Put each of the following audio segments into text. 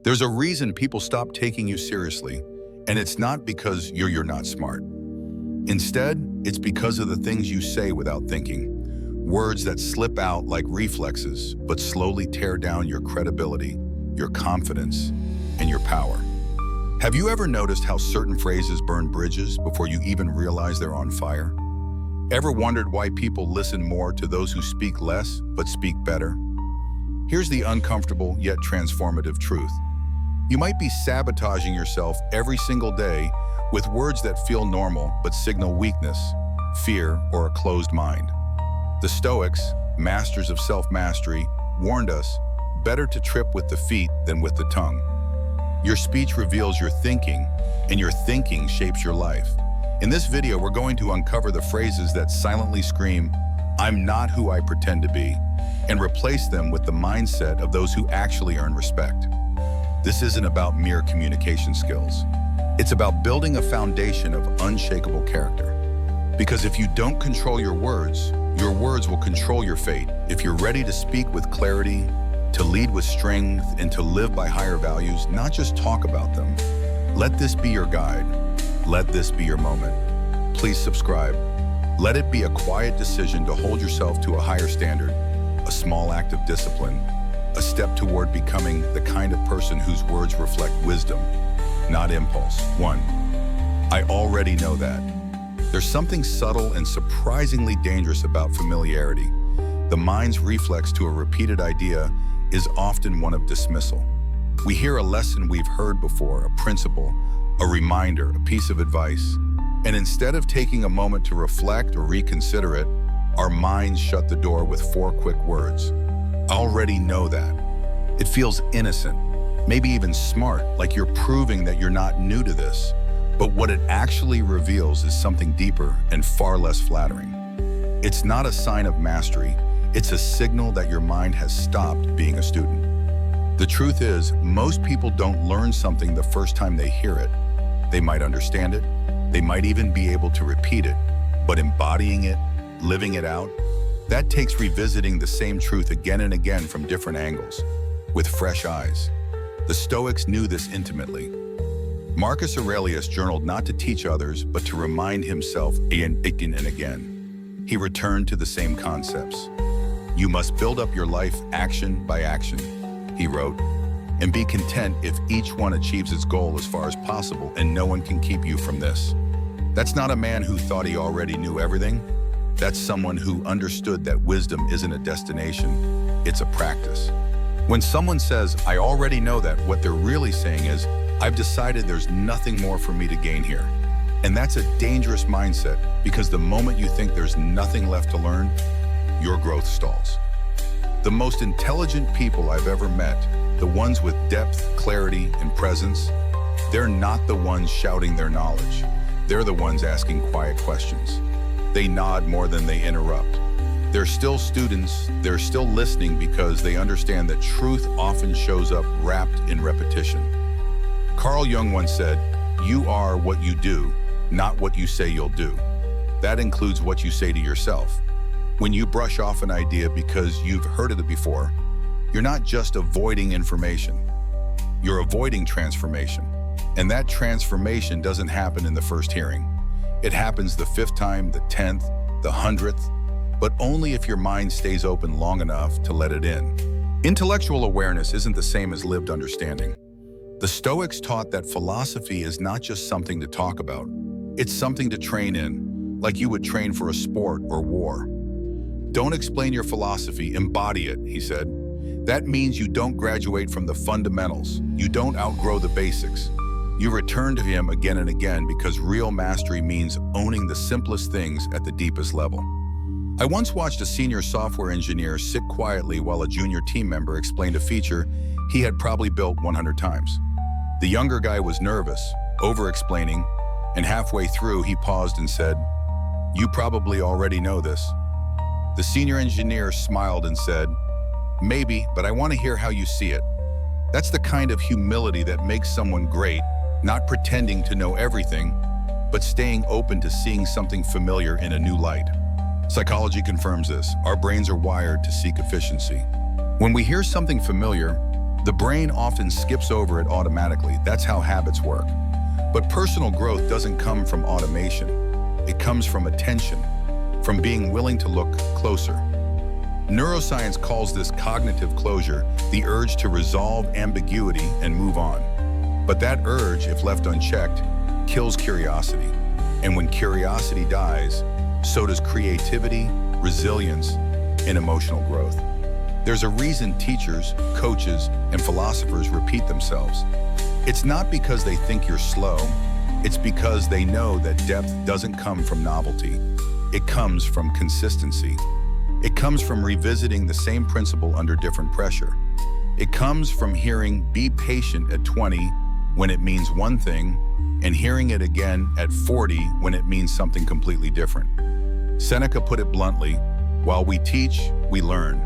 There's a reason people stop taking you seriously, and it's not because you're not smart. Instead, it's because of the things you say without thinking. Words that slip out like reflexes, but slowly tear down your credibility, your confidence, and your power. Have you ever noticed how certain phrases burn bridges before you even realize they're on fire? Ever wondered why people listen more to those who speak less but speak better? Here's the uncomfortable yet transformative truth. You might be sabotaging yourself every single day with words that feel normal but signal weakness, fear, or a closed mind. The Stoics, masters of self-mastery, warned us, better to trip with the feet than with the tongue. Your speech reveals your thinking, and your thinking shapes your life. In this video, we're going to uncover the phrases that silently scream, "I'm not who I pretend to be," and replace them with the mindset of those who actually earn respect. This isn't about mere communication skills. It's about building a foundation of unshakable character. Because if you don't control your words will control your fate. If you're ready to speak with clarity, to lead with strength, and to live by higher values, not just talk about them, let this be your guide. Let this be your moment. Please subscribe. Let it be a quiet decision to hold yourself to a higher standard, a small act of discipline, a step toward becoming the kind of person whose words reflect wisdom, not impulse. 1. I already know that. There's something subtle and surprisingly dangerous about familiarity. The mind's reflex to a repeated idea is often one of dismissal. We hear a lesson we've heard before, a principle, a reminder, a piece of advice, and instead of taking a moment to reflect or reconsider it, our minds shut the door with 4 quick words. I already know that. It feels innocent, maybe even smart, like you're proving that you're not new to this. But what it actually reveals is something deeper and far less flattering. It's not a sign of mastery, it's a signal that your mind has stopped being a student. The truth is, most people don't learn something the first time they hear it. They might understand it, they might even be able to repeat it, but embodying it, living it out, that takes revisiting the same truth again and again from different angles, with fresh eyes. The Stoics knew this intimately. Marcus Aurelius journaled not to teach others, but to remind himself again and again. He returned to the same concepts. You must build up your life action by action, he wrote, and be content if each one achieves its goal as far as possible, and no one can keep you from this. That's not a man who thought he already knew everything. That's someone who understood that wisdom isn't a destination, it's a practice. When someone says, I already know that, what they're really saying is, I've decided there's nothing more for me to gain here. And that's a dangerous mindset, because the moment you think there's nothing left to learn, your growth stalls. The most intelligent people I've ever met, the ones with depth, clarity, and presence, they're not the ones shouting their knowledge. They're the ones asking quiet questions. They nod more than they interrupt. They're still students, they're still listening because they understand that truth often shows up wrapped in repetition. Carl Jung once said, "You are what you do, not what you say you'll do." That includes what you say to yourself. When you brush off an idea because you've heard it before, you're not just avoiding information, you're avoiding transformation. And that transformation doesn't happen in the first hearing. It happens the 5th time, the 10th, the 100th, but only if your mind stays open long enough to let it in. Intellectual awareness isn't the same as lived understanding. The Stoics taught that philosophy is not just something to talk about. It's something to train in, like you would train for a sport or war. Don't explain your philosophy, embody it, he said. That means you don't graduate from the fundamentals. You don't outgrow the basics. You return to him again and again because real mastery means owning the simplest things at the deepest level. I once watched a senior software engineer sit quietly while a junior team member explained a feature he had probably built 100 times. The younger guy was nervous, over-explaining, and halfway through he paused and said, "You probably already know this." The senior engineer smiled and said, "Maybe, but I want to hear how you see it." That's the kind of humility that makes someone great, not pretending to know everything, but staying open to seeing something familiar in a new light. Psychology confirms this. Our brains are wired to seek efficiency. When we hear something familiar, The brain often skips over it automatically. That's how habits work. But personal growth doesn't come from automation. It comes from attention, from being willing to look closer. Neuroscience calls this cognitive closure, the urge to resolve ambiguity and move on. But that urge, if left unchecked, kills curiosity. And when curiosity dies, so does creativity, resilience, and emotional growth. There's a reason teachers, coaches, and philosophers repeat themselves. It's not because they think you're slow, it's because they know that depth doesn't come from novelty. It comes from consistency. It comes from revisiting the same principle under different pressure. It comes from hearing "be patient" at 20 when it means one thing, and hearing it again at 40 when it means something completely different. Seneca put it bluntly, while we teach, we learn.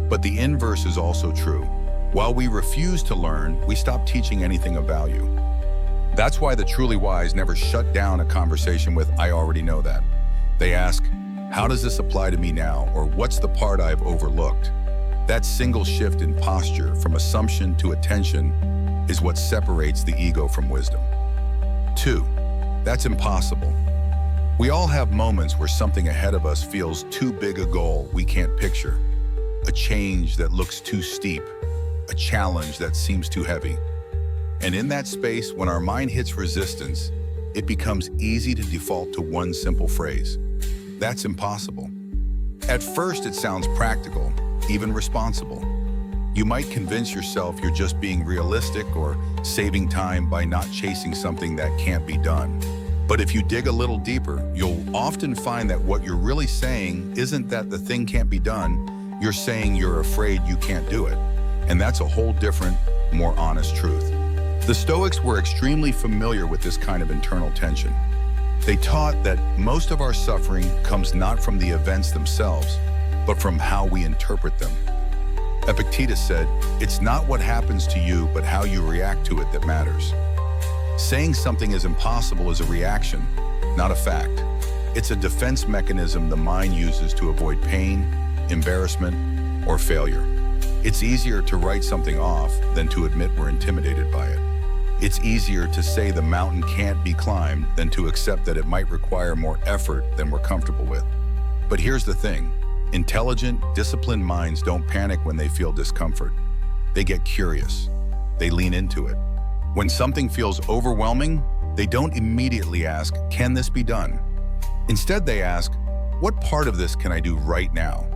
But the inverse is also true. While we refuse to learn, we stop teaching anything of value. That's why the truly wise never shut down a conversation with "I already know that." They ask, "How does this apply to me now?" or "What's the part I've overlooked?" That single shift in posture from assumption to attention is what separates the ego from wisdom. 2. That's impossible. We all have moments where something ahead of us feels too big a goal we can't picture. A change that looks too steep, a challenge that seems too heavy. And in that space, when our mind hits resistance, it becomes easy to default to one simple phrase: "That's impossible." At first, it sounds practical, even responsible. You might convince yourself you're just being realistic or saving time by not chasing something that can't be done. But if you dig a little deeper, you'll often find that what you're really saying isn't that the thing can't be done. You're saying you're afraid you can't do it. And that's a whole different, more honest truth. The Stoics were extremely familiar with this kind of internal tension. They taught that most of our suffering comes not from the events themselves, but from how we interpret them. Epictetus said, "It's not what happens to you, but how you react to it that matters." Saying something is impossible is a reaction, not a fact. It's a defense mechanism the mind uses to avoid pain, embarrassment, or failure. It's easier to write something off than to admit we're intimidated by it. It's easier to say the mountain can't be climbed than to accept that it might require more effort than we're comfortable with. But here's the thing. Intelligent, disciplined minds don't panic when they feel discomfort. They get curious. They lean into it. When something feels overwhelming, they don't immediately ask, "Can this be done?" Instead, they ask, "What part of this can I do right now?"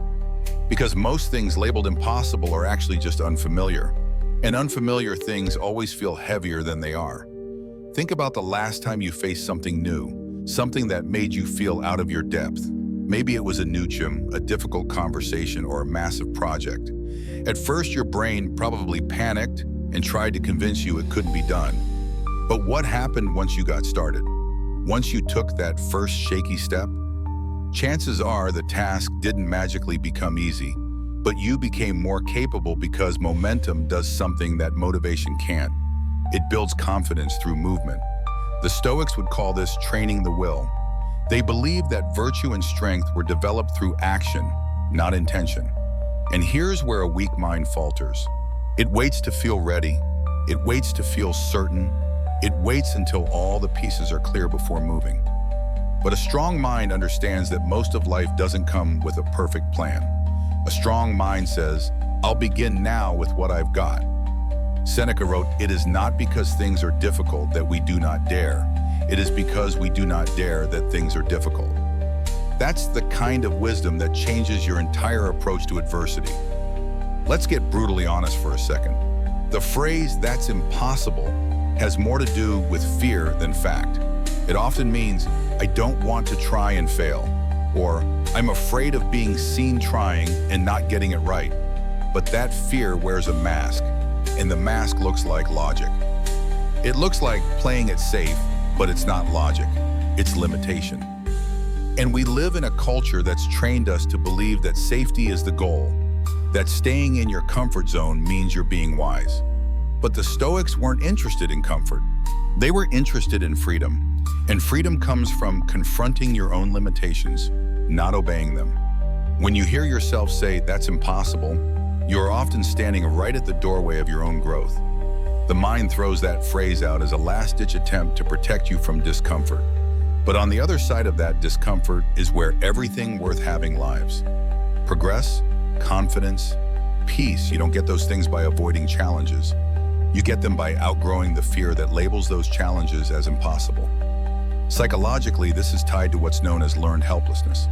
Because most things labeled impossible are actually just unfamiliar. And unfamiliar things always feel heavier than they are. Think about the last time you faced something new, something that made you feel out of your depth. Maybe it was a new gym, a difficult conversation, or a massive project. At first, your brain probably panicked and tried to convince you it couldn't be done. But what happened once you got started? Once you took that first shaky step? Chances are the task didn't magically become easy, but you became more capable because momentum does something that motivation can't. It builds confidence through movement. The Stoics would call this training the will. They believed that virtue and strength were developed through action, not intention. And here's where a weak mind falters. It waits to feel ready. It waits to feel certain. It waits until all the pieces are clear before moving. But a strong mind understands that most of life doesn't come with a perfect plan. A strong mind says, "I'll begin now with what I've got." Seneca wrote, "It is not because things are difficult that we do not dare. It is because we do not dare that things are difficult." That's the kind of wisdom that changes your entire approach to adversity. Let's get brutally honest for a second. The phrase, "that's impossible," has more to do with fear than fact. It often means, "I don't want to try and fail," or "I'm afraid of being seen trying and not getting it right." But that fear wears a mask, and the mask looks like logic. It looks like playing it safe, but it's not logic, it's limitation. And we live in a culture that's trained us to believe that safety is the goal, that staying in your comfort zone means you're being wise. But the Stoics weren't interested in comfort. They were interested in freedom. And freedom comes from confronting your own limitations, not obeying them. When you hear yourself say, "That's impossible," You are often standing right at the doorway of your own growth. The mind throws that phrase out as a last-ditch attempt to protect you from discomfort. But on the other side of that discomfort is where everything worth having lives. Progress, confidence, peace. You don't get those things by avoiding challenges. You get them by outgrowing the fear that labels those challenges as impossible. Psychologically, this is tied to what's known as learned helplessness.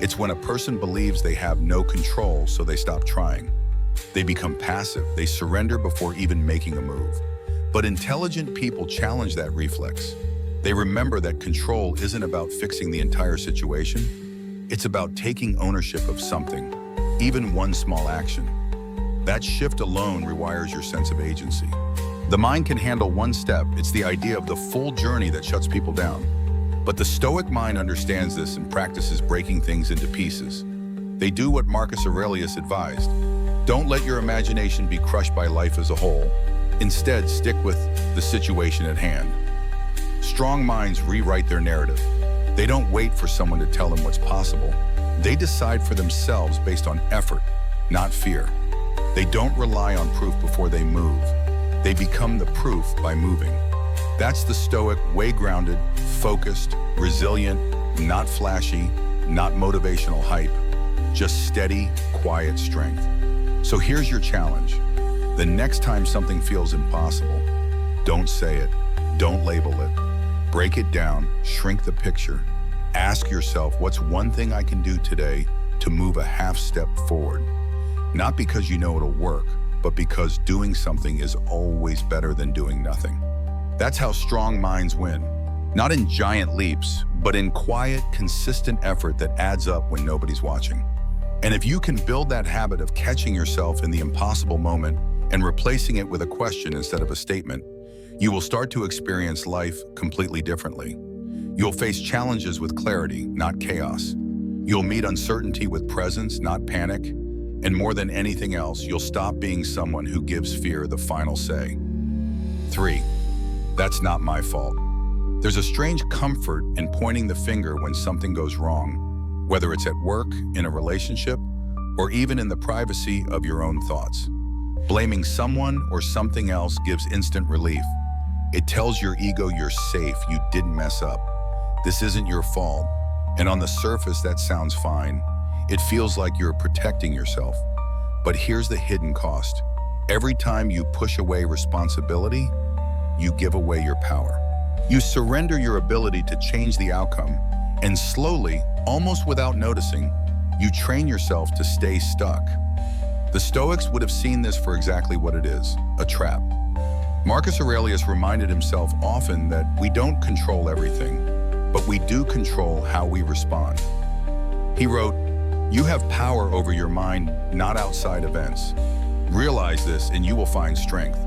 It's when a person believes they have no control, so they stop trying. They become passive. They surrender before even making a move. But intelligent people challenge that reflex. They remember that control isn't about fixing the entire situation. It's about taking ownership of something, even one small action. That shift alone rewires your sense of agency. The mind can handle one step. It's the idea of the full journey that shuts people down. But the Stoic mind understands this and practices breaking things into pieces. They do what Marcus Aurelius advised. Don't let your imagination be crushed by life as a whole. Instead, stick with the situation at hand. Strong minds rewrite their narrative. They don't wait for someone to tell them what's possible. They decide for themselves based on effort, not fear. They don't rely on proof before they move. They become the proof by moving. That's the Stoic way: grounded, focused, resilient, not flashy, not motivational hype, just steady, quiet strength. So here's your challenge. The next time something feels impossible, don't say it, don't label it. Break it down, shrink the picture. Ask yourself, what's one thing I can do today to move a half step forward? Not because you know it'll work, but because doing something is always better than doing nothing. That's how strong minds win. Not in giant leaps, but in quiet, consistent effort that adds up when nobody's watching. And if you can build that habit of catching yourself in the impossible moment and replacing it with a question instead of a statement, you will start to experience life completely differently. You'll face challenges with clarity, not chaos. You'll meet uncertainty with presence, not panic. And more than anything else, you'll stop being someone who gives fear the final say. 3. That's not my fault. There's a strange comfort in pointing the finger when something goes wrong, whether it's at work, in a relationship, or even in the privacy of your own thoughts. Blaming someone or something else gives instant relief. It tells your ego you're safe, you didn't mess up. This isn't your fault. And on the surface, that sounds fine. It feels like you're protecting yourself. But here's the hidden cost. Every time you push away responsibility, you give away your power. You surrender your ability to change the outcome, and slowly, almost without noticing, you train yourself to stay stuck. The Stoics would have seen this for exactly what it is, a trap. Marcus Aurelius reminded himself often that we don't control everything, but we do control how we respond. He wrote, "You have power over your mind, not outside events. Realize this and you will find strength."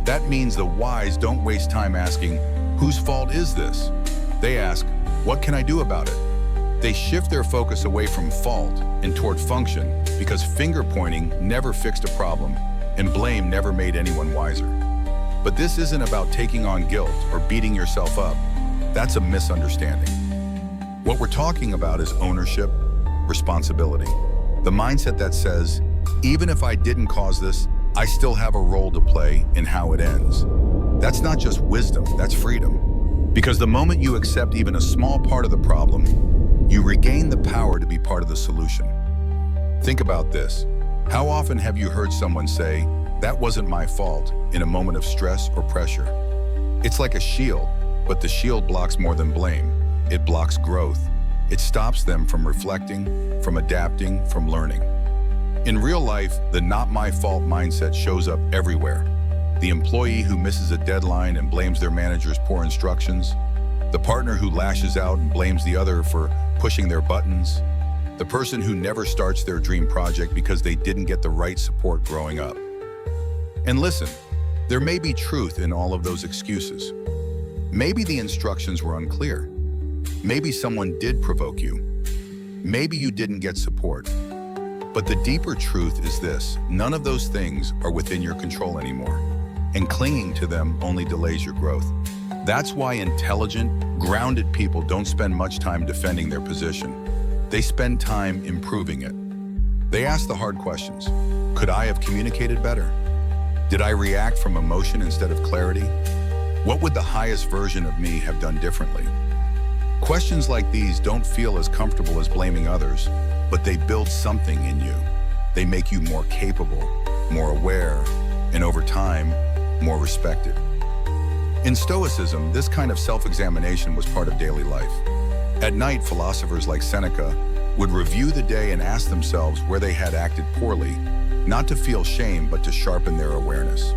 That means the wise don't waste time asking, "Whose fault is this?" They ask, "What can I do about it?" They shift their focus away from fault and toward function, because finger pointing never fixed a problem and blame never made anyone wiser. But this isn't about taking on guilt or beating yourself up. That's a misunderstanding. What we're talking about is ownership, responsibility. The mindset that says, even if I didn't cause this, I still have a role to play in how it ends. That's not just wisdom, that's freedom. Because the moment you accept even a small part of the problem, you regain the power to be part of the solution. Think about this. How often have you heard someone say, "That wasn't my fault," in a moment of stress or pressure? It's like a shield, but the shield blocks more than blame. It blocks growth. It stops them from reflecting, from adapting, from learning. In real life, the "not my fault" mindset shows up everywhere. The employee who misses a deadline and blames their manager's poor instructions, the partner who lashes out and blames the other for pushing their buttons, the person who never starts their dream project because they didn't get the right support growing up. And listen, there may be truth in all of those excuses. Maybe the instructions were unclear. Maybe someone did provoke you. Maybe you didn't get support. But the deeper truth is this: none of those things are within your control anymore, and clinging to them only delays your growth. That's why intelligent, grounded people don't spend much time defending their position. They spend time improving it. They ask the hard questions. Could I have communicated better? Did I react from emotion instead of clarity? What would the highest version of me have done differently? Questions like these don't feel as comfortable as blaming others, but they build something in you. They make you more capable, more aware, and over time, more respected. In Stoicism, this kind of self-examination was part of daily life. At night, philosophers like Seneca would review the day and ask themselves where they had acted poorly, not to feel shame, but to sharpen their awareness.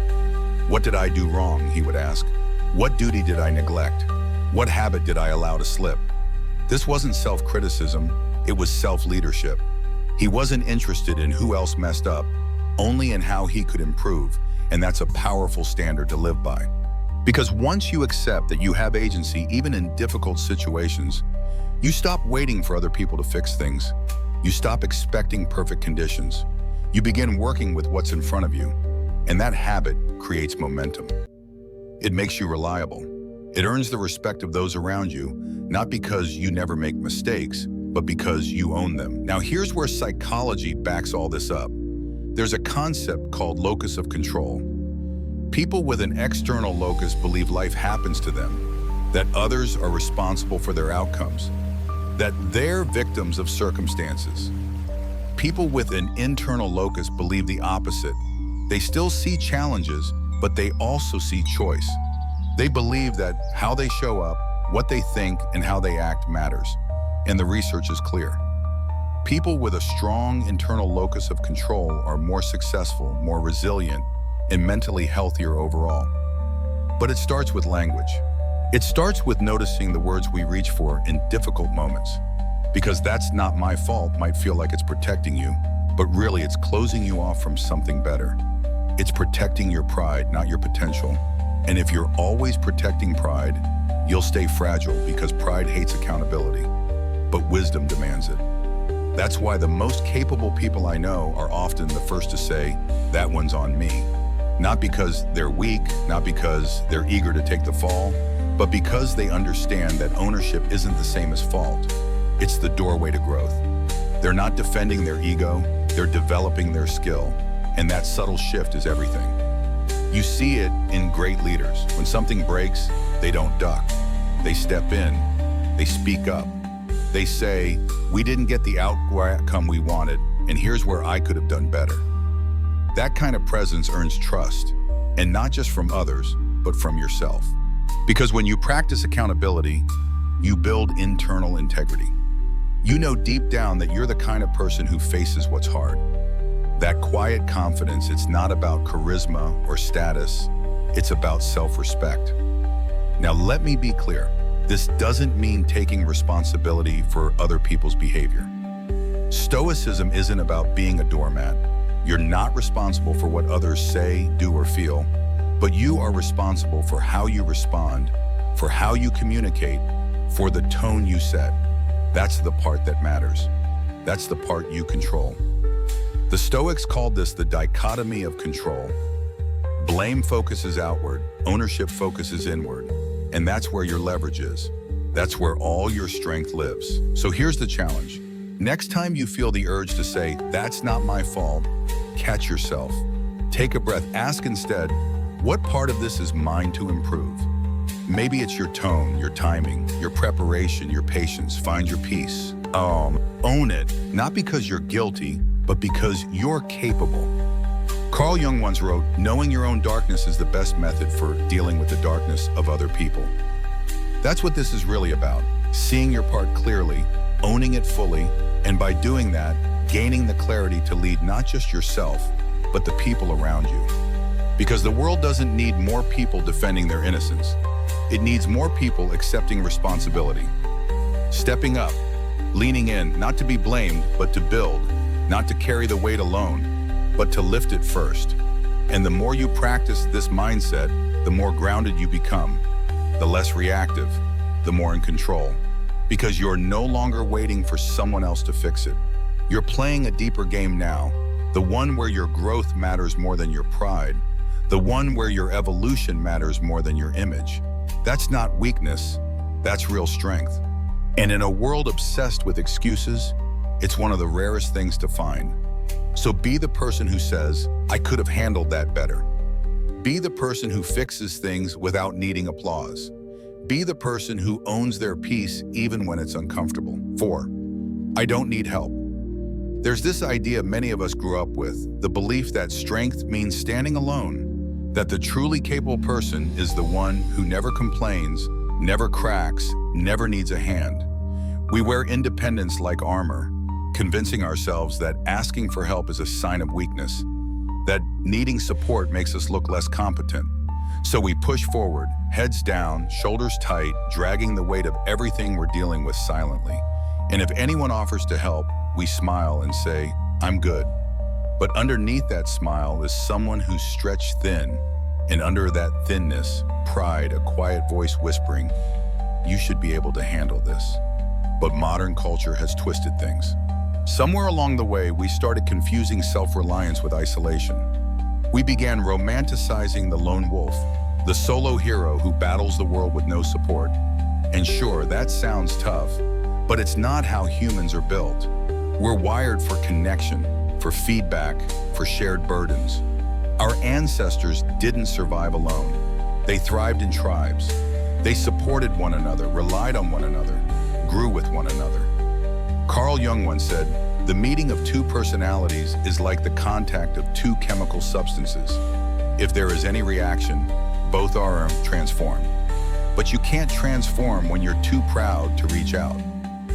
What did I do wrong, he would ask. What duty did I neglect? What habit did I allow to slip? This wasn't self-criticism, it was self-leadership. He wasn't interested in who else messed up, only in how he could improve, and that's a powerful standard to live by. Because once you accept that you have agency, even in difficult situations, you stop waiting for other people to fix things. You stop expecting perfect conditions. You begin working with what's in front of you, and that habit creates momentum. It makes you reliable. It earns the respect of those around you, not because you never make mistakes, but because you own them. Now, here's where psychology backs all this up. There's a concept called locus of control. People with an external locus believe life happens to them, that others are responsible for their outcomes, that they're victims of circumstances. People with an internal locus believe the opposite. They still see challenges, but they also see choice. They believe that how they show up, what they think, and how they act matters. And the research is clear. People with a strong internal locus of control are more successful, more resilient, and mentally healthier overall. But it starts with language. It starts with noticing the words we reach for in difficult moments. Because "that's not my fault" might feel like it's protecting you, but really it's closing you off from something better. It's protecting your pride, not your potential. And if you're always protecting pride, you'll stay fragile because pride hates accountability, but wisdom demands it. That's why the most capable people I know are often the first to say, "that one's on me." Not because they're weak, not because they're eager to take the fall, but because they understand that ownership isn't the same as fault. It's the doorway to growth. They're not defending their ego, they're developing their skill. And that subtle shift is everything. You see it in great leaders. When something breaks, they don't duck. They step in, they speak up. They say, "we didn't get the outcome we wanted, and here's where I could have done better." That kind of presence earns trust, and not just from others, but from yourself. Because when you practice accountability, you build internal integrity. You know deep down that you're the kind of person who faces what's hard. That quiet confidence, it's not about charisma or status, it's about self-respect. Now let me be clear, this doesn't mean taking responsibility for other people's behavior. Stoicism isn't about being a doormat. You're not responsible for what others say, do, or feel, but you are responsible for how you respond, for how you communicate, for the tone you set. That's the part that matters. That's the part you control. The Stoics called this the dichotomy of control. Blame focuses outward, ownership focuses inward, and that's where your leverage is. That's where all your strength lives. So here's the challenge. Next time you feel the urge to say, "that's not my fault," catch yourself. Take a breath. Ask instead, what part of this is mine to improve? Maybe it's your tone, your timing, your preparation, your patience. Find your peace. Own it, not because you're guilty, but because you're capable. Carl Jung once wrote, "Knowing your own darkness is the best method for dealing with the darkness of other people." That's what this is really about. Seeing your part clearly, owning it fully, and by doing that, gaining the clarity to lead not just yourself, but the people around you. Because the world doesn't need more people defending their innocence. It needs more people accepting responsibility. Stepping up, leaning in, not to be blamed, but to build. Not to carry the weight alone, but to lift it first. And the more you practice this mindset, the more grounded you become, the less reactive, the more in control. Because you're no longer waiting for someone else to fix it. You're playing a deeper game now, the one where your growth matters more than your pride, the one where your evolution matters more than your image. That's not weakness, that's real strength. And in a world obsessed with excuses, it's one of the rarest things to find. So be the person who says, I could have handled that better. Be the person who fixes things without needing applause. Be the person who owns their peace even when it's uncomfortable. 4. I don't need help. There's this idea many of us grew up with, the belief that strength means standing alone, that the truly capable person is the one who never complains, never cracks, never needs a hand. We wear independence like armor, convincing ourselves that asking for help is a sign of weakness, that needing support makes us look less competent. So we push forward, heads down, shoulders tight, dragging the weight of everything we're dealing with silently. And if anyone offers to help, we smile and say, I'm good. But underneath that smile is someone who's stretched thin, and under that thinness, pride, a quiet voice whispering, you should be able to handle this. But modern culture has twisted things. Somewhere along the way, we started confusing self-reliance with isolation. We began romanticizing the lone wolf, the solo hero who battles the world with no support. And sure, that sounds tough, but it's not how humans are built. We're wired for connection, for feedback, for shared burdens. Our ancestors didn't survive alone. They thrived in tribes. They supported one another, relied on one another, grew with one another. Carl Jung once said, the meeting of two personalities is like the contact of two chemical substances. If there is any reaction, both are transformed. But you can't transform when you're too proud to reach out.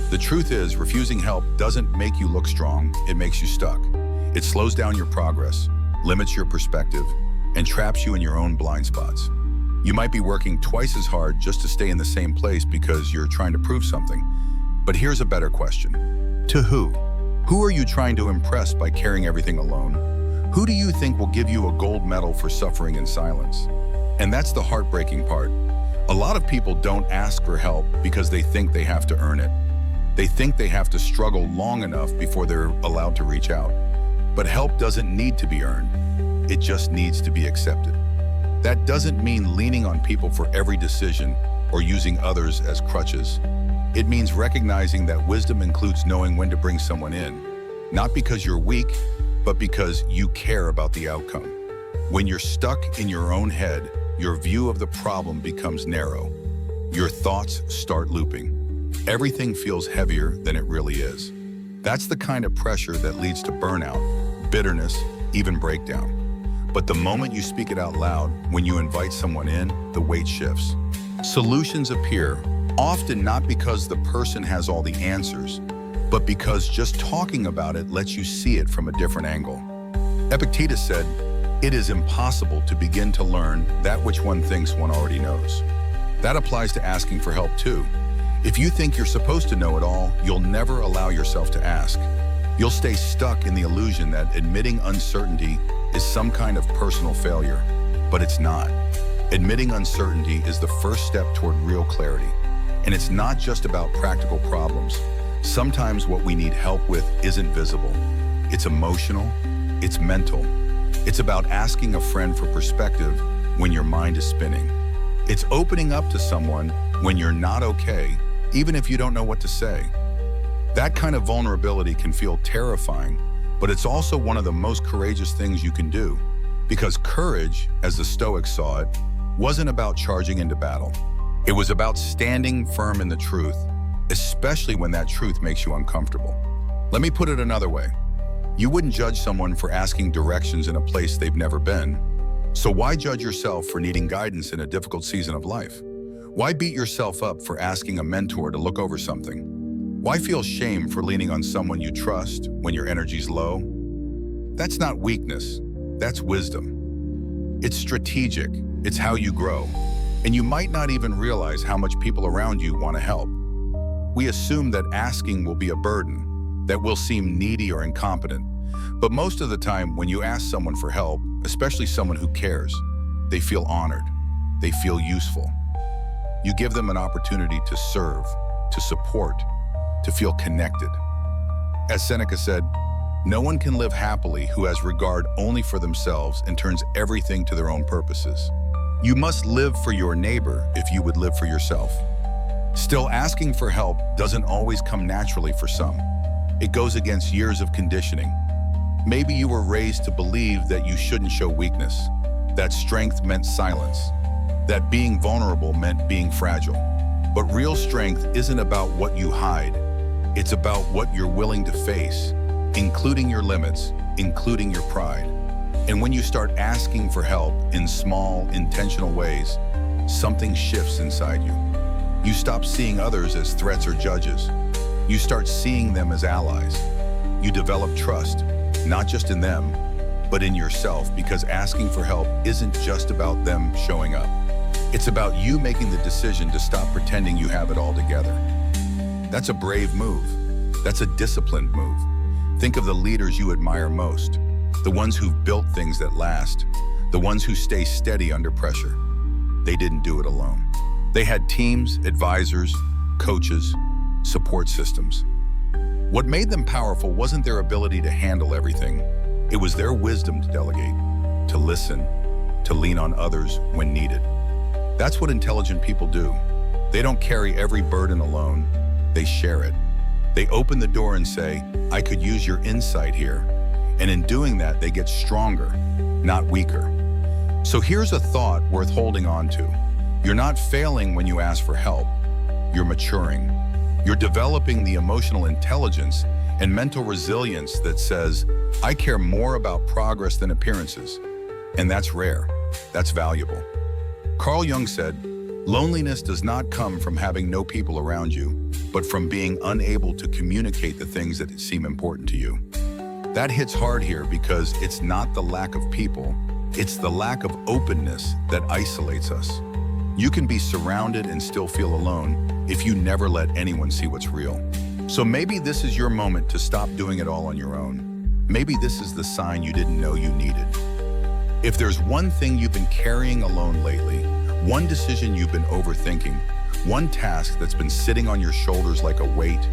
The truth is, refusing help doesn't make you look strong, it makes you stuck. It slows down your progress, limits your perspective, and traps you in your own blind spots. You might be working twice as hard just to stay in the same place because you're trying to prove something. But here's a better question. To who? Who are you trying to impress by carrying everything alone? Who do you think will give you a gold medal for suffering in silence? And that's the heartbreaking part. A lot of people don't ask for help because they think they have to earn it. They think they have to struggle long enough before they're allowed to reach out. But help doesn't need to be earned. It just needs to be accepted. That doesn't mean leaning on people for every decision or using others as crutches. It means recognizing that wisdom includes knowing when to bring someone in, not because you're weak, but because you care about the outcome. When you're stuck in your own head, your view of the problem becomes narrow. Your thoughts start looping. Everything feels heavier than it really is. That's the kind of pressure that leads to burnout, bitterness, even breakdown. But the moment you speak it out loud, when you invite someone in, the weight shifts. Solutions appear, often not because the person has all the answers, but because just talking about it lets you see it from a different angle. Epictetus said, it is impossible to begin to learn that which one thinks one already knows. That applies to asking for help too. If you think you're supposed to know it all, you'll never allow yourself to ask. You'll stay stuck in the illusion that admitting uncertainty is some kind of personal failure, but it's not. Admitting uncertainty is the first step toward real clarity. And it's not just about practical problems. Sometimes what we need help with isn't visible. It's emotional, it's mental. It's about asking a friend for perspective when your mind is spinning. It's opening up to someone when you're not okay, even if you don't know what to say. That kind of vulnerability can feel terrifying, but it's also one of the most courageous things you can do. Because courage, as the Stoics saw it, wasn't about charging into battle. It was about standing firm in the truth, especially when that truth makes you uncomfortable. Let me put it another way. You wouldn't judge someone for asking directions in a place they've never been. So why judge yourself for needing guidance in a difficult season of life? Why beat yourself up for asking a mentor to look over something? Why feel shame for leaning on someone you trust when your energy's low? That's not weakness, that's wisdom. It's strategic, it's how you grow. And you might not even realize how much people around you want to help. We assume that asking will be a burden, that we'll seem needy or incompetent. But most of the time, when you ask someone for help, especially someone who cares, they feel honored, they feel useful. You give them an opportunity to serve, to support, to feel connected. As Seneca said, no one can live happily who has regard only for themselves and turns everything to their own purposes. You must live for your neighbor if you would live for yourself. Still, asking for help doesn't always come naturally for some. It goes against years of conditioning. Maybe you were raised to believe that you shouldn't show weakness, that strength meant silence, that being vulnerable meant being fragile. But real strength isn't about what you hide. It's about what you're willing to face, including your limits, including your pride. And when you start asking for help in small, intentional ways, something shifts inside you. You stop seeing others as threats or judges. You start seeing them as allies. You develop trust, not just in them, but in yourself, because asking for help isn't just about them showing up. It's about you making the decision to stop pretending you have it all together. That's a brave move. That's a disciplined move. Think of the leaders you admire most, the ones who've built things that last, the ones who stay steady under pressure. They didn't do it alone. They had teams, advisors, coaches, support systems. What made them powerful wasn't their ability to handle everything. It was their wisdom to delegate, to listen, to lean on others when needed. That's what intelligent people do. They don't carry every burden alone. They share it. They open the door and say, I could use your insight here. And in doing that, they get stronger, not weaker. So here's a thought worth holding on to. You're not failing when you ask for help. You're maturing. You're developing the emotional intelligence and mental resilience that says, I care more about progress than appearances. And that's rare. That's valuable. Carl Jung said, loneliness does not come from having no people around you, but from being unable to communicate the things that seem important to you. That hits hard here because it's not the lack of people, it's the lack of openness that isolates us. You can be surrounded and still feel alone if you never let anyone see what's real. So maybe this is your moment to stop doing it all on your own. Maybe this is the sign you didn't know you needed. If there's one thing you've been carrying alone lately, one decision you've been overthinking, one task that's been sitting on your shoulders like a weight,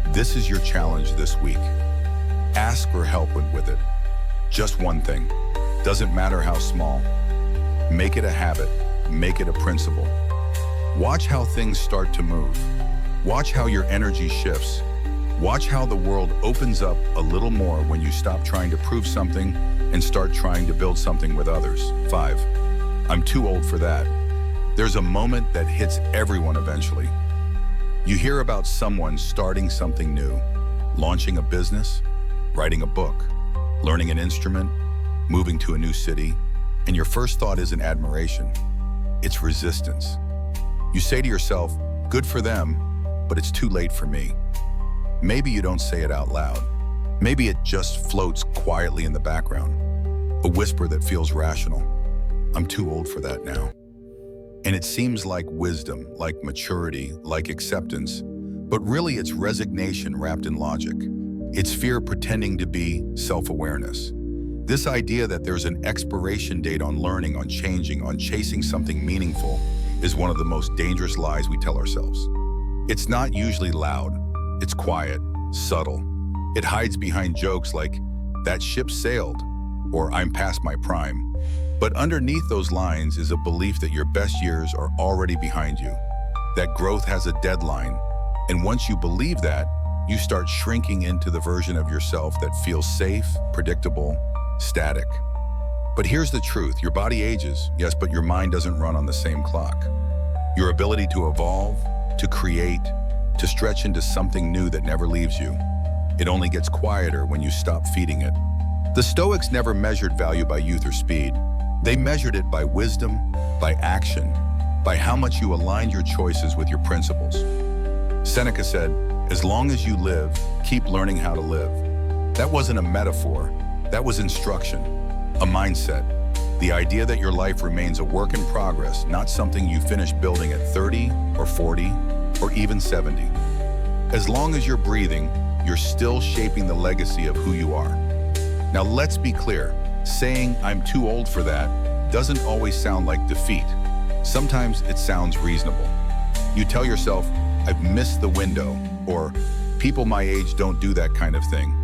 this is your challenge this week. Ask for help with it. Just one thing. Doesn't matter how small. Make it a habit. Make it a principle. Watch how things start to move. Watch how your energy shifts. Watch how the world opens up a little more when you stop trying to prove something and start trying to build something with others. 5. I'm too old for that. There's a moment that hits everyone eventually. You hear about someone starting something new, launching a business, writing a book, learning an instrument, moving to a new city, and your first thought isn't admiration, it's resistance. You say to yourself, good for them, but it's too late for me. Maybe you don't say it out loud. Maybe it just floats quietly in the background, a whisper that feels rational. I'm too old for that now. And it seems like wisdom, like maturity, like acceptance, but really it's resignation wrapped in logic. It's fear pretending to be self-awareness. This idea that there's an expiration date on learning, on changing, on chasing something meaningful is one of the most dangerous lies we tell ourselves. It's not usually loud. It's quiet, subtle. It hides behind jokes like, that ship sailed, or I'm past my prime. But underneath those lines is a belief that your best years are already behind you, that growth has a deadline, and once you believe that, you start shrinking into the version of yourself that feels safe, predictable, static. But here's the truth, your body ages, yes, but your mind doesn't run on the same clock. Your ability to evolve, to create, to stretch into something new that never leaves you, it only gets quieter when you stop feeding it. The Stoics never measured value by youth or speed. They measured it by wisdom, by action, by how much you aligned your choices with your principles. Seneca said, as long as you live, keep learning how to live. That wasn't a metaphor, that was instruction, a mindset. The idea that your life remains a work in progress, not something you finish building at 30 or 40 or even 70. As long as you're breathing, you're still shaping the legacy of who you are. Now let's be clear, saying I'm too old for that doesn't always sound like defeat. Sometimes it sounds reasonable. You tell yourself, I've missed the window, or people my age don't do that kind of thing.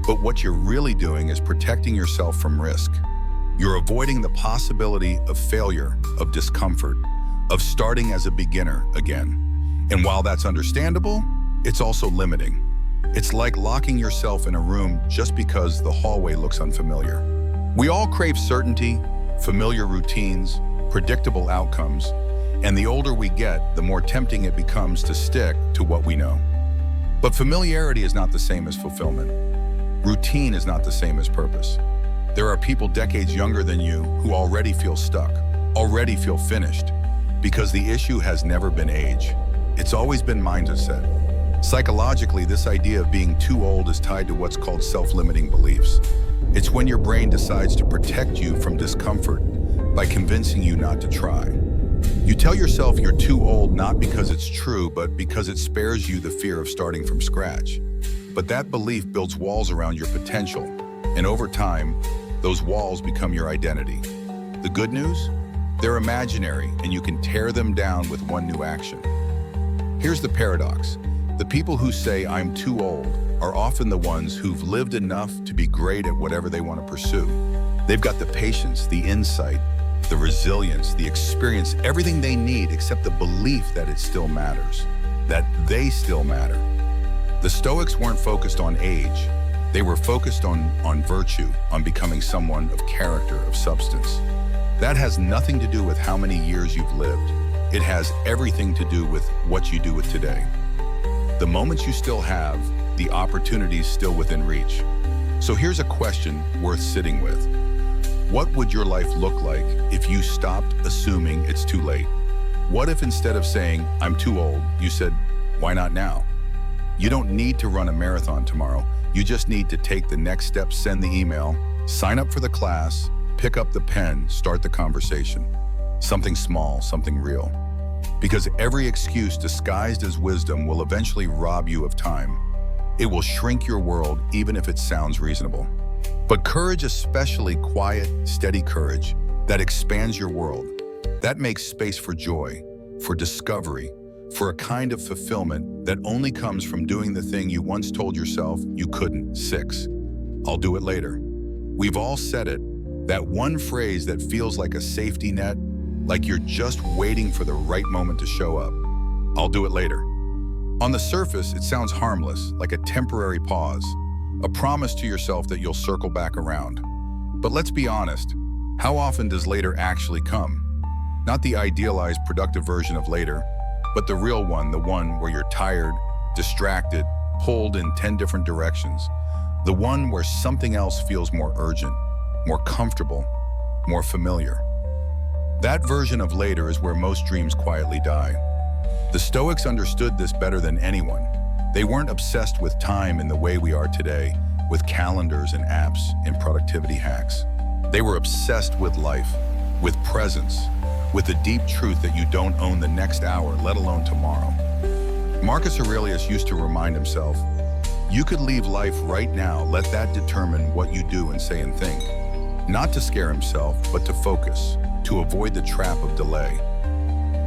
But what you're really doing is protecting yourself from risk. You're avoiding the possibility of failure, of discomfort, of starting as a beginner again. And while that's understandable, it's also limiting. It's like locking yourself in a room just because the hallway looks unfamiliar. We all crave certainty, familiar routines, predictable outcomes, and the older we get, the more tempting it becomes to stick to what we know. But familiarity is not the same as fulfillment. Routine is not the same as purpose. There are people decades younger than you who already feel stuck, already feel finished, because the issue has never been age. It's always been mindset. Psychologically, this idea of being too old is tied to what's called self-limiting beliefs. It's when your brain decides to protect you from discomfort by convincing you not to try. You tell yourself you're too old not because it's true, but because it spares you the fear of starting from scratch. But that belief builds walls around your potential, and over time, those walls become your identity. The good news? They're imaginary, and you can tear them down with one new action. Here's the paradox. The people who say, "I'm too old," are often the ones who've lived enough to be great at whatever they want to pursue. They've got the patience, the insight, the resilience, the experience, everything they need except the belief that it still matters, that they still matter. The Stoics weren't focused on age. They were focused on virtue, on becoming someone of character, of substance. That has nothing to do with how many years you've lived. It has everything to do with what you do with today. The moments you still have, the opportunities still within reach. So here's a question worth sitting with. What would your life look like if you stopped assuming it's too late? What if instead of saying, "I'm too old," you said, "Why not now?" You don't need to run a marathon tomorrow. You just need to take the next step, send the email, sign up for the class, pick up the pen, start the conversation. Something small, something real. Because every excuse disguised as wisdom will eventually rob you of time. It will shrink your world even if it sounds reasonable. But courage, especially quiet, steady courage, that expands your world. That makes space for joy, for discovery, for a kind of fulfillment that only comes from doing the thing you once told yourself you couldn't. 6. I'll do it later. We've all said it, that one phrase that feels like a safety net, like you're just waiting for the right moment to show up. I'll do it later. On the surface, it sounds harmless, like a temporary pause, a promise to yourself that you'll circle back around. But let's be honest, how often does later actually come? Not the idealized, productive version of later, but the real one, the one where you're tired, distracted, pulled in 10 different directions. The one where something else feels more urgent, more comfortable, more familiar. That version of later is where most dreams quietly die. The Stoics understood this better than anyone. They weren't obsessed with time in the way we are today, with calendars and apps and productivity hacks. They were obsessed with life, with presence, with the deep truth that you don't own the next hour, let alone tomorrow. Marcus Aurelius used to remind himself, you could leave life right now, let that determine what you do and say and think. Not to scare himself, but to focus, to avoid the trap of delay.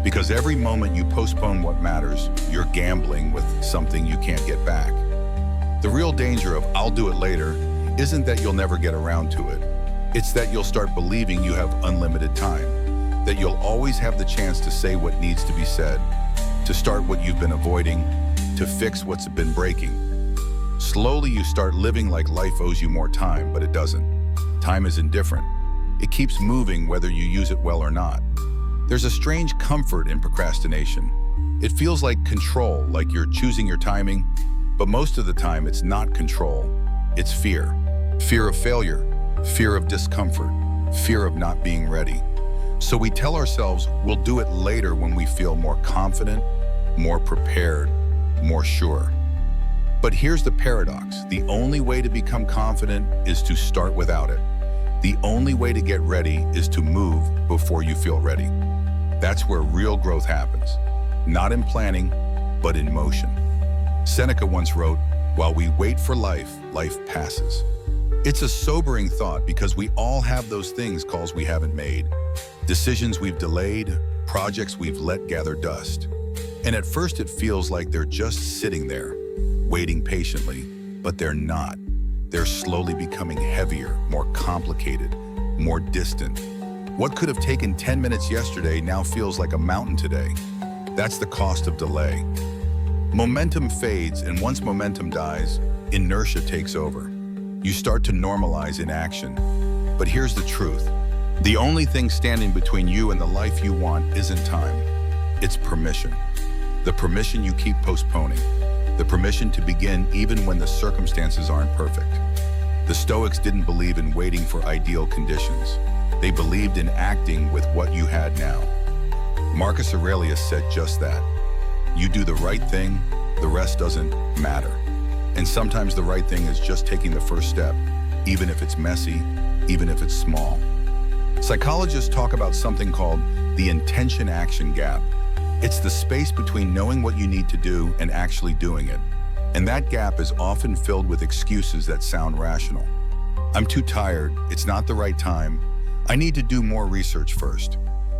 Because every moment you postpone what matters, you're gambling with something you can't get back. The real danger of "I'll do it later" isn't that you'll never get around to it. It's that you'll start believing you have unlimited time, that you'll always have the chance to say what needs to be said, to start what you've been avoiding, to fix what's been breaking. Slowly you start living like life owes you more time, but it doesn't. Time is indifferent. It keeps moving whether you use it well or not. There's a strange comfort in procrastination. It feels like control, like you're choosing your timing, but most of the time it's not control, it's fear. Fear of failure, fear of discomfort, fear of not being ready. So we tell ourselves we'll do it later when we feel more confident, more prepared, more sure. But here's the paradox. The only way to become confident is to start without it. The only way to get ready is to move before you feel ready. That's where real growth happens. Not in planning, but in motion. Seneca once wrote, "While we wait for life, life passes." It's a sobering thought because we all have those calls we haven't made, decisions we've delayed, projects we've let gather dust. And at first it feels like they're just sitting there, waiting patiently, but they're not. They're slowly becoming heavier, more complicated, more distant. What could have taken 10 minutes yesterday now feels like a mountain today. That's the cost of delay. Momentum fades, and once momentum dies, inertia takes over. You start to normalize inaction. But here's the truth. The only thing standing between you and the life you want isn't time. It's permission. The permission you keep postponing. The permission to begin even when the circumstances aren't perfect. The Stoics didn't believe in waiting for ideal conditions. They believed in acting with what you had now. Marcus Aurelius said just that. You do the right thing, the rest doesn't matter. And sometimes the right thing is just taking the first step, even if it's messy, even if it's small. Psychologists talk about something called the intention-action gap. It's the space between knowing what you need to do and actually doing it. And that gap is often filled with excuses that sound rational. I'm too tired, it's not the right time, I need to do more research first.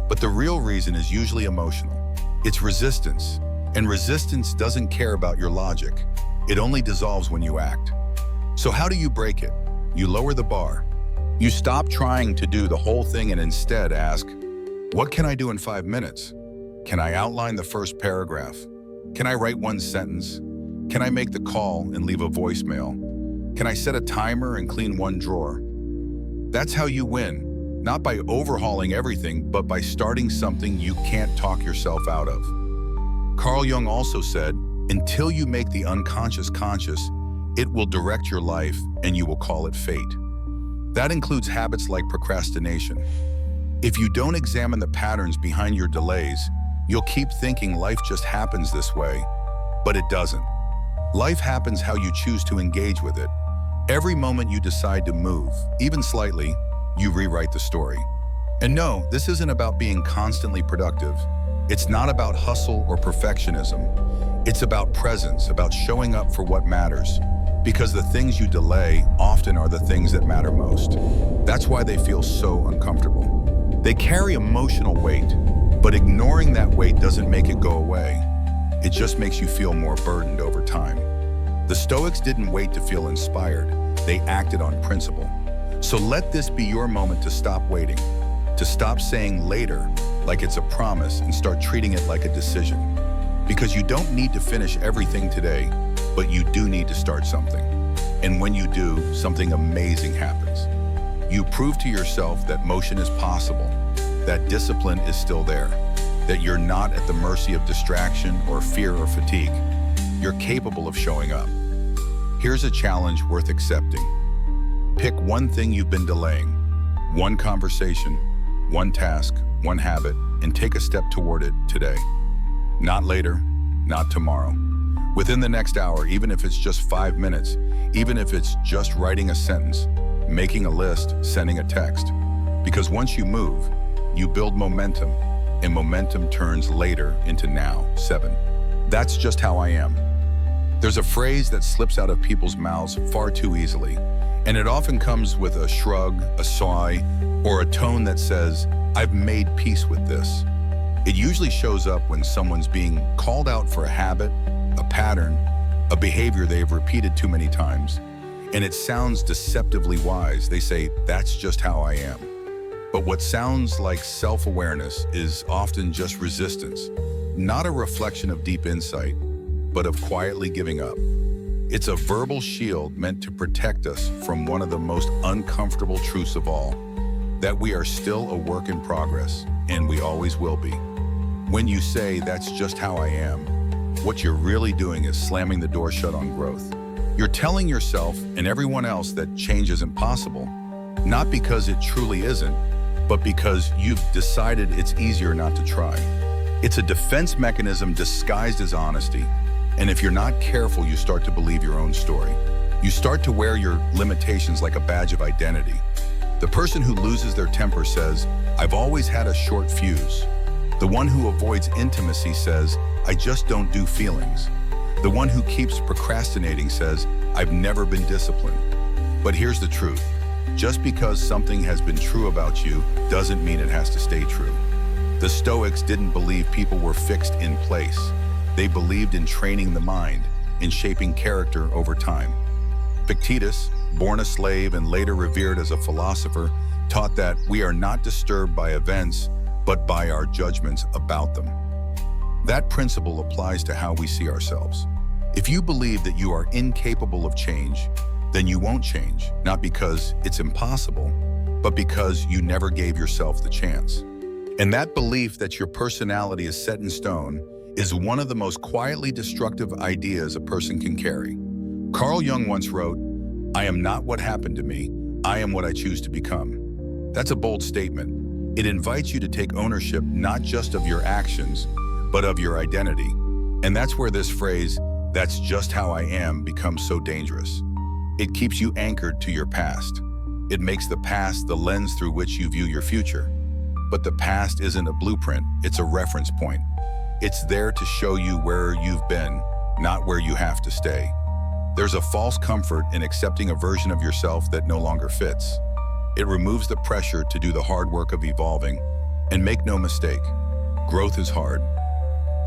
But the real reason is usually emotional. It's resistance, and resistance doesn't care about your logic. It only dissolves when you act. So how do you break it? You lower the bar. You stop trying to do the whole thing and instead ask, what can I do in 5 minutes? Can I outline the first paragraph? Can I write one sentence? Can I make the call and leave a voicemail? Can I set a timer and clean one drawer? That's how you win, not by overhauling everything, but by starting something you can't talk yourself out of. Carl Jung also said, until you make the unconscious conscious, it will direct your life and you will call it fate. That includes habits like procrastination. If you don't examine the patterns behind your delays, you'll keep thinking life just happens this way, but it doesn't. Life happens how you choose to engage with it. Every moment you decide to move, even slightly, you rewrite the story. And no, this isn't about being constantly productive. It's not about hustle or perfectionism. It's about presence, about showing up for what matters. Because the things you delay often are the things that matter most. That's why they feel so uncomfortable. They carry emotional weight, but ignoring that weight doesn't make it go away. It just makes you feel more burdened over time. The Stoics didn't wait to feel inspired. They acted on principle. So let this be your moment to stop waiting, to stop saying later like it's a promise and start treating it like a decision. Because you don't need to finish everything today, but you do need to start something. And when you do, something amazing happens. You prove to yourself that motion is possible, that discipline is still there, that you're not at the mercy of distraction or fear or fatigue. You're capable of showing up. Here's a challenge worth accepting. Pick one thing you've been delaying, one conversation, one task, one habit, and take a step toward it today. Not later, not tomorrow. Within the next hour, even if it's just 5 minutes, even if it's just writing a sentence, making a list, sending a text. Because once you move, you build momentum, and momentum turns later into now, 7. That's just how I am. There's a phrase that slips out of people's mouths far too easily, and it often comes with a shrug, a sigh, or a tone that says, I've made peace with this. It usually shows up when someone's being called out for a habit, a pattern, a behavior they've repeated too many times, and it sounds deceptively wise. They say, that's just how I am. But what sounds like self-awareness is often just resistance, not a reflection of deep insight, but of quietly giving up. It's a verbal shield meant to protect us from one of the most uncomfortable truths of all, that we are still a work in progress, and we always will be. When you say, that's just how I am, what you're really doing is slamming the door shut on growth. You're telling yourself and everyone else that change isn't possible, not because it truly isn't, but because you've decided it's easier not to try. It's a defense mechanism disguised as honesty, and if you're not careful, you start to believe your own story. You start to wear your limitations like a badge of identity. The person who loses their temper says, I've always had a short fuse. The one who avoids intimacy says, I just don't do feelings. The one who keeps procrastinating says, I've never been disciplined. But here's the truth. Just because something has been true about you doesn't mean it has to stay true. The Stoics didn't believe people were fixed in place. They believed in training the mind, in shaping character over time. Epictetus, born a slave and later revered as a philosopher, taught that we are not disturbed by events, but by our judgments about them. That principle applies to how we see ourselves. If you believe that you are incapable of change, then you won't change, not because it's impossible, but because you never gave yourself the chance. And that belief that your personality is set in stone is one of the most quietly destructive ideas a person can carry. Carl Jung once wrote, "I am not what happened to me, I am what I choose to become." That's a bold statement. It invites you to take ownership not just of your actions, but of your identity. And that's where this phrase, "that's just how I am," becomes so dangerous. It keeps you anchored to your past. It makes the past the lens through which you view your future. But the past isn't a blueprint, it's a reference point. It's there to show you where you've been, not where you have to stay. There's a false comfort in accepting a version of yourself that no longer fits. It removes the pressure to do the hard work of evolving. And make no mistake, growth is hard.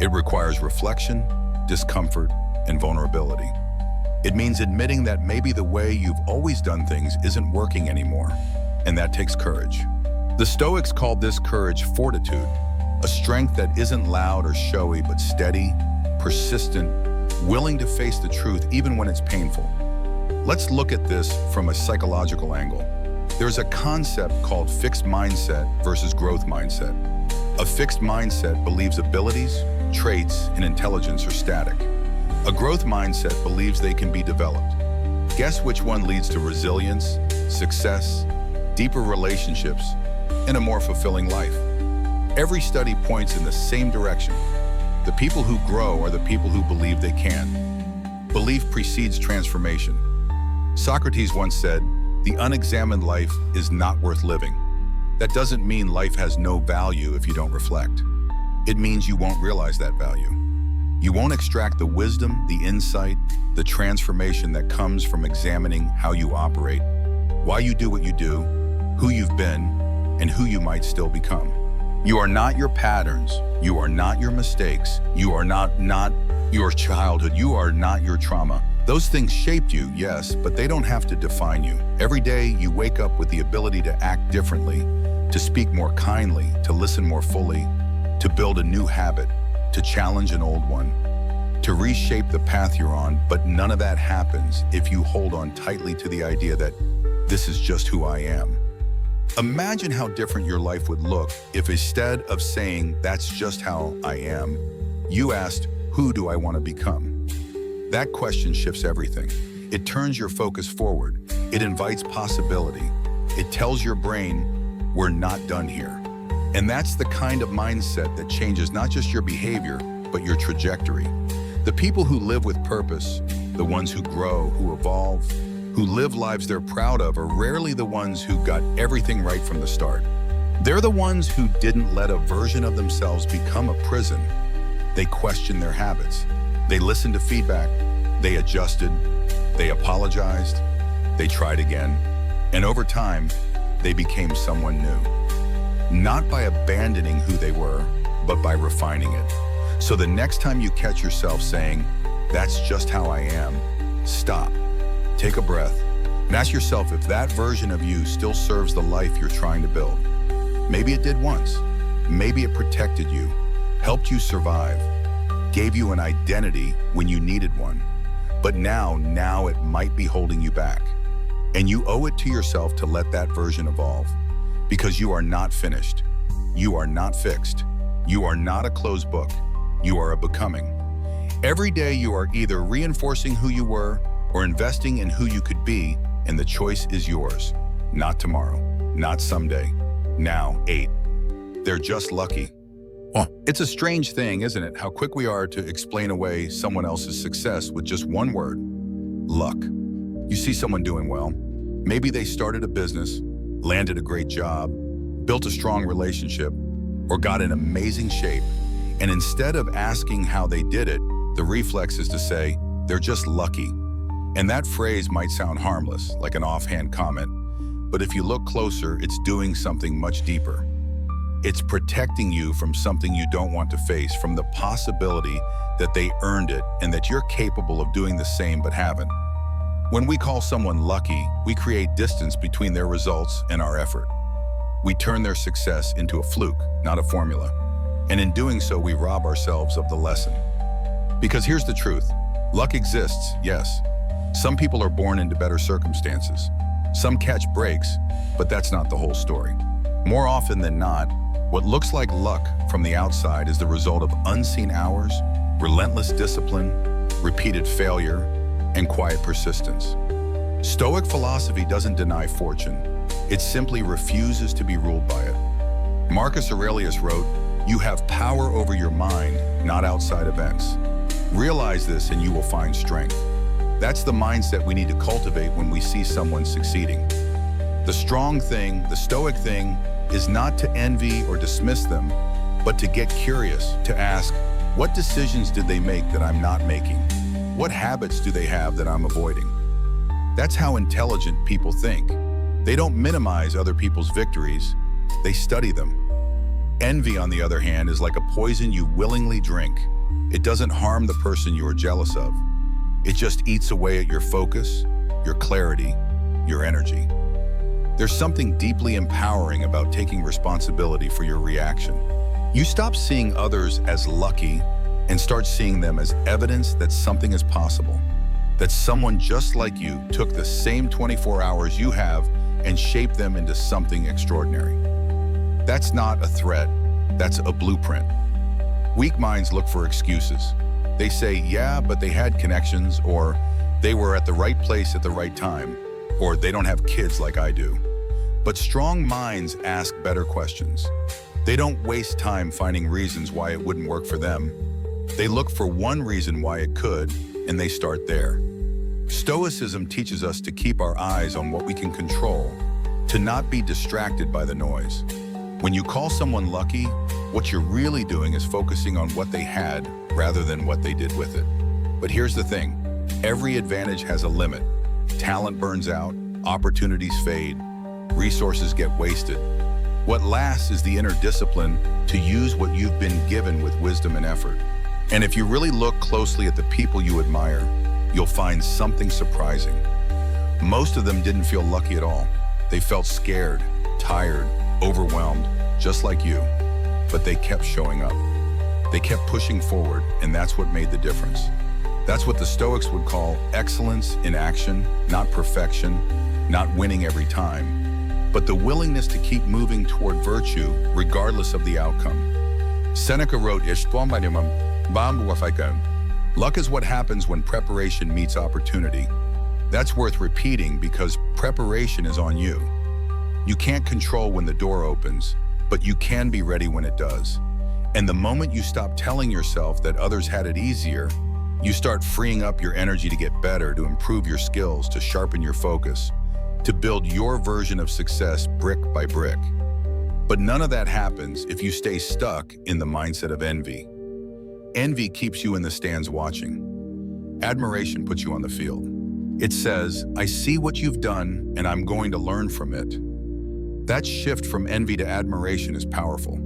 It requires reflection, discomfort, and vulnerability. It means admitting that maybe the way you've always done things isn't working anymore, and that takes courage. The Stoics called this courage fortitude, a strength that isn't loud or showy, but steady, persistent, willing to face the truth even when it's painful. Let's look at this from a psychological angle. There's a concept called fixed mindset versus growth mindset. A fixed mindset believes abilities, traits, and intelligence are static. A growth mindset believes they can be developed. Guess which one leads to resilience, success, deeper relationships, and a more fulfilling life? Every study points in the same direction. The people who grow are the people who believe they can. Belief precedes transformation. Socrates once said, "The unexamined life is not worth living." That doesn't mean life has no value if you don't reflect. It means you won't realize that value. You won't extract the wisdom, the insight, the transformation that comes from examining how you operate, why you do what you do, who you've been, and who you might still become. You are not your patterns. You are not your mistakes. You are not your childhood. You are not your trauma. Those things shaped you, yes, but they don't have to define you. Every day you wake up with the ability to act differently, to speak more kindly, to listen more fully, to build a new habit, to challenge an old one, to reshape the path you're on, but none of that happens if you hold on tightly to the idea that this is just who I am. Imagine how different your life would look if instead of saying, "that's just how I am," you asked, "who do I want to become?" That question shifts everything. It turns your focus forward. It invites possibility. It tells your brain, we're not done here. And that's the kind of mindset that changes not just your behavior, but your trajectory. The people who live with purpose, the ones who grow, who evolve, who live lives they're proud of, are rarely the ones who got everything right from the start. They're the ones who didn't let a version of themselves become a prison. They questioned their habits. They listened to feedback. They adjusted. They apologized. They tried again. And over time, they became someone new. Not by abandoning who they were, but by refining it. So the next time you catch yourself saying, "that's just how I am," stop, take a breath, and ask yourself if that version of you still serves the life you're trying to build. Maybe it did once. Maybe it protected you, helped you survive, gave you an identity when you needed one. But now it might be holding you back. And you owe it to yourself to let that version evolve. Because you are not finished. You are not fixed. You are not a closed book. You are a becoming. Every day you are either reinforcing who you were or investing in who you could be, and the choice is yours. Not tomorrow, not someday. Now, 8. They're just lucky. Oh, it's a strange thing, isn't it, how quick we are to explain away someone else's success with just one word: luck. You see someone doing well. Maybe they started a business, landed a great job, built a strong relationship, or got in amazing shape. And instead of asking how they did it, the reflex is to say, they're just lucky. And that phrase might sound harmless, like an offhand comment, but if you look closer, it's doing something much deeper. It's protecting you from something you don't want to face, from the possibility that they earned it and that you're capable of doing the same but haven't. When we call someone lucky, we create distance between their results and our effort. We turn their success into a fluke, not a formula. And in doing so, we rob ourselves of the lesson. Because here's the truth. Luck exists, yes. Some people are born into better circumstances. Some catch breaks, but that's not the whole story. More often than not, what looks like luck from the outside is the result of unseen hours, relentless discipline, repeated failure, and quiet persistence. Stoic philosophy doesn't deny fortune. It simply refuses to be ruled by it. Marcus Aurelius wrote, "You have power over your mind, not outside events. Realize this and you will find strength." That's the mindset we need to cultivate when we see someone succeeding. The strong thing, the Stoic thing, is not to envy or dismiss them, but to get curious, to ask, what decisions did they make that I'm not making? What habits do they have that I'm avoiding? That's how intelligent people think. They don't minimize other people's victories, they study them. Envy, on the other hand, is like a poison you willingly drink. It doesn't harm the person you are jealous of. It just eats away at your focus, your clarity, your energy. There's something deeply empowering about taking responsibility for your reaction. You stop seeing others as lucky and start seeing them as evidence that something is possible, that someone just like you took the same 24 hours you have and shaped them into something extraordinary. That's not a threat, that's a blueprint. Weak minds look for excuses. They say, yeah, but they had connections, or they were at the right place at the right time, or they don't have kids like I do. But strong minds ask better questions. They don't waste time finding reasons why it wouldn't work for them. They look for one reason why it could, and they start there. Stoicism teaches us to keep our eyes on what we can control, to not be distracted by the noise. When you call someone lucky, what you're really doing is focusing on what they had rather than what they did with it. But here's the thing, every advantage has a limit. Talent burns out, opportunities fade, resources get wasted. What lasts is the inner discipline to use what you've been given with wisdom and effort. And if you really look closely at the people you admire, you'll find something surprising. Most of them didn't feel lucky at all. They felt scared, tired, overwhelmed, just like you. But they kept showing up. They kept pushing forward, and that's what made the difference. That's what the Stoics would call excellence in action, not perfection, not winning every time, but the willingness to keep moving toward virtue regardless of the outcome. Seneca wrote, "Luck is what happens when preparation meets opportunity." That's worth repeating because preparation is on you. You can't control when the door opens, but you can be ready when it does. And the moment you stop telling yourself that others had it easier, you start freeing up your energy to get better, to improve your skills, to sharpen your focus, to build your version of success brick by brick. But none of that happens if you stay stuck in the mindset of envy. Envy keeps you in the stands watching. Admiration puts you on the field. It says, I see what you've done and I'm going to learn from it. That shift from envy to admiration is powerful.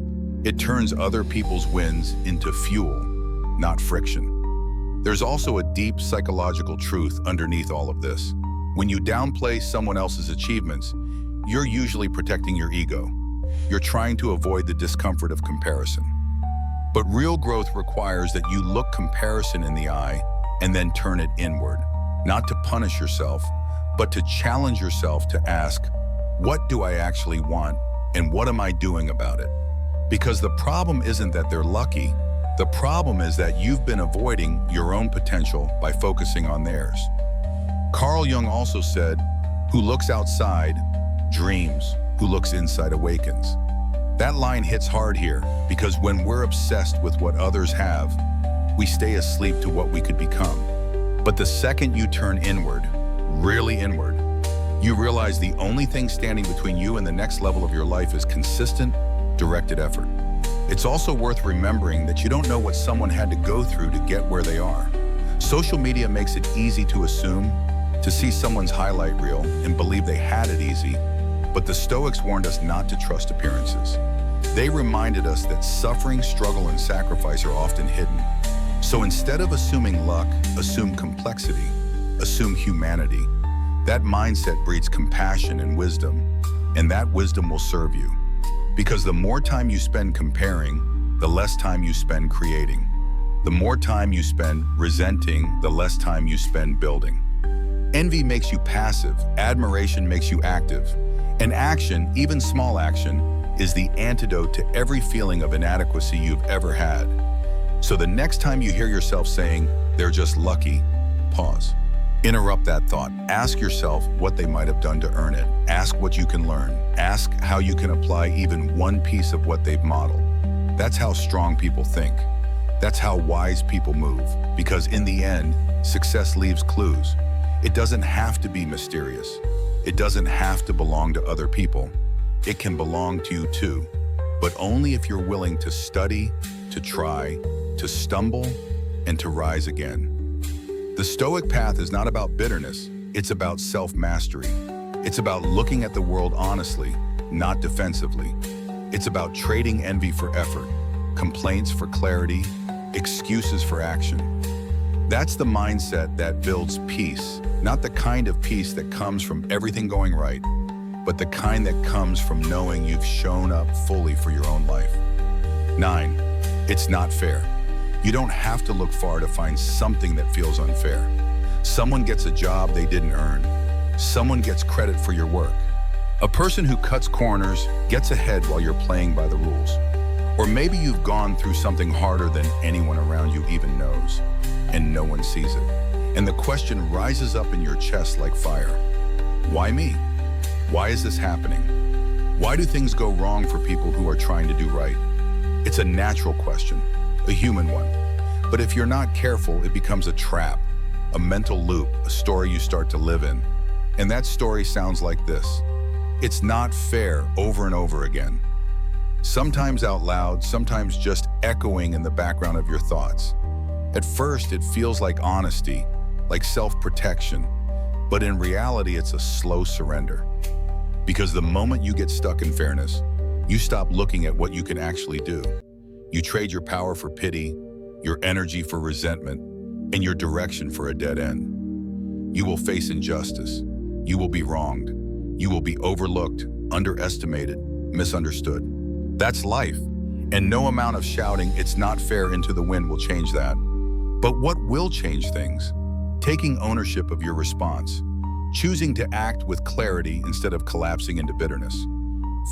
It turns other people's wins into fuel, not friction. There's also a deep psychological truth underneath all of this. When you downplay someone else's achievements, you're usually protecting your ego. You're trying to avoid the discomfort of comparison. But real growth requires that you look comparison in the eye and then turn it inward, not to punish yourself, but to challenge yourself to ask, what do I actually want and what am I doing about it? Because the problem isn't that they're lucky, the problem is that you've been avoiding your own potential by focusing on theirs. Carl Jung also said, who looks outside dreams, who looks inside awakens. That line hits hard here because when we're obsessed with what others have, we stay asleep to what we could become. But the second you turn inward, really inward, you realize the only thing standing between you and the next level of your life is consistent, directed effort. It's also worth remembering that you don't know what someone had to go through to get where they are. Social media makes it easy to assume, to see someone's highlight reel and believe they had it easy, but the Stoics warned us not to trust appearances. They reminded us that suffering, struggle, and sacrifice are often hidden. So instead of assuming luck, assume complexity, assume humanity. That mindset breeds compassion and wisdom, and that wisdom will serve you. Because the more time you spend comparing, the less time you spend creating. The more time you spend resenting, the less time you spend building. Envy makes you passive, admiration makes you active. And action, even small action, is the antidote to every feeling of inadequacy you've ever had. So the next time you hear yourself saying, "They're just lucky," pause. Interrupt that thought. Ask yourself what they might have done to earn it. Ask what you can learn. Ask how you can apply even one piece of what they've modeled. That's how strong people think. That's how wise people move. Because in the end, success leaves clues. It doesn't have to be mysterious. It doesn't have to belong to other people. It can belong to you too, but only if you're willing to study, to try, to stumble, and to rise again. The Stoic path is not about bitterness. It's about self-mastery. It's about looking at the world honestly, not defensively. It's about trading envy for effort, complaints for clarity, excuses for action. That's the mindset that builds peace, not the kind of peace that comes from everything going right, but the kind that comes from knowing you've shown up fully for your own life. 9. It's not fair. You don't have to look far to find something that feels unfair. Someone gets a job they didn't earn. Someone gets credit for your work. A person who cuts corners gets ahead while you're playing by the rules. Or maybe you've gone through something harder than anyone around you even knows, and no one sees it. And the question rises up in your chest like fire. Why me? Why is this happening? Why do things go wrong for people who are trying to do right? It's a natural question, a human one. But if you're not careful, it becomes a trap, a mental loop, a story you start to live in. And that story sounds like this. It's not fair over and over again. Sometimes out loud, sometimes just echoing in the background of your thoughts. At first, it feels like honesty, like self-protection, but in reality, it's a slow surrender. Because the moment you get stuck in fairness, you stop looking at what you can actually do. You trade your power for pity, your energy for resentment, and your direction for a dead end. You will face injustice. You will be wronged. You will be overlooked, underestimated, misunderstood. That's life, and no amount of shouting "it's not fair" into the wind will change that. But what will change things? Taking ownership of your response, choosing to act with clarity instead of collapsing into bitterness.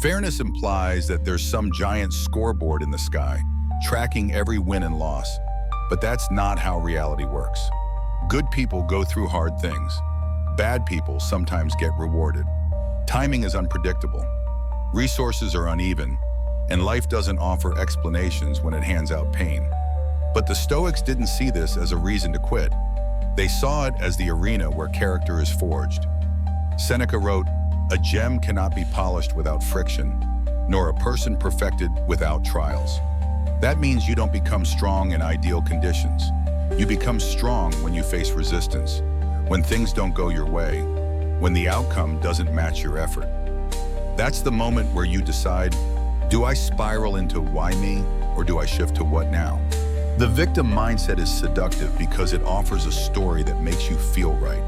Fairness implies that there's some giant scoreboard in the sky, tracking every win and loss. But that's not how reality works. Good people go through hard things. Bad people sometimes get rewarded. Timing is unpredictable. Resources are uneven, and life doesn't offer explanations when it hands out pain. But the Stoics didn't see this as a reason to quit. They saw it as the arena where character is forged. Seneca wrote, "A gem cannot be polished without friction, nor a person perfected without trials." That means you don't become strong in ideal conditions. You become strong when you face resistance, when things don't go your way, when the outcome doesn't match your effort. That's the moment where you decide, do I spiral into why me, or do I shift to what now? The victim mindset is seductive because it offers a story that makes you feel right.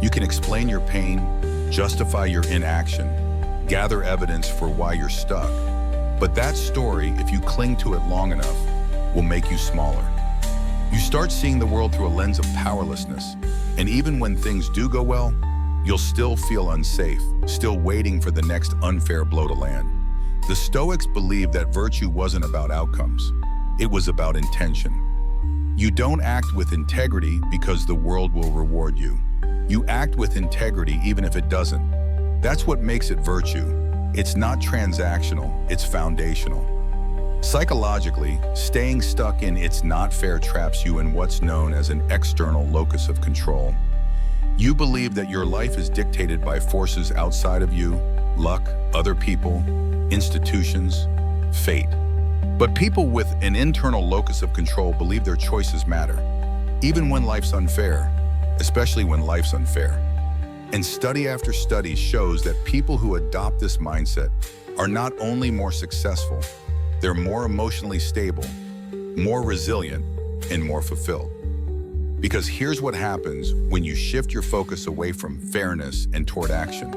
You can explain your pain, justify your inaction, gather evidence for why you're stuck. But that story, if you cling to it long enough, will make you smaller. You start seeing the world through a lens of powerlessness. And even when things do go well, you'll still feel unsafe, still waiting for the next unfair blow to land. The Stoics believed that virtue wasn't about outcomes. It was about intention. You don't act with integrity because the world will reward you. You act with integrity even if it doesn't. That's what makes it virtue. It's not transactional, it's foundational. Psychologically, staying stuck in "it's not fair" traps you in what's known as an external locus of control. You believe that your life is dictated by forces outside of you, luck, other people, institutions, fate. But people with an internal locus of control believe their choices matter, even when life's unfair, especially when life's unfair. And study after study shows that people who adopt this mindset are not only more successful, they're more emotionally stable, more resilient, and more fulfilled. Because here's what happens when you shift your focus away from fairness and toward action.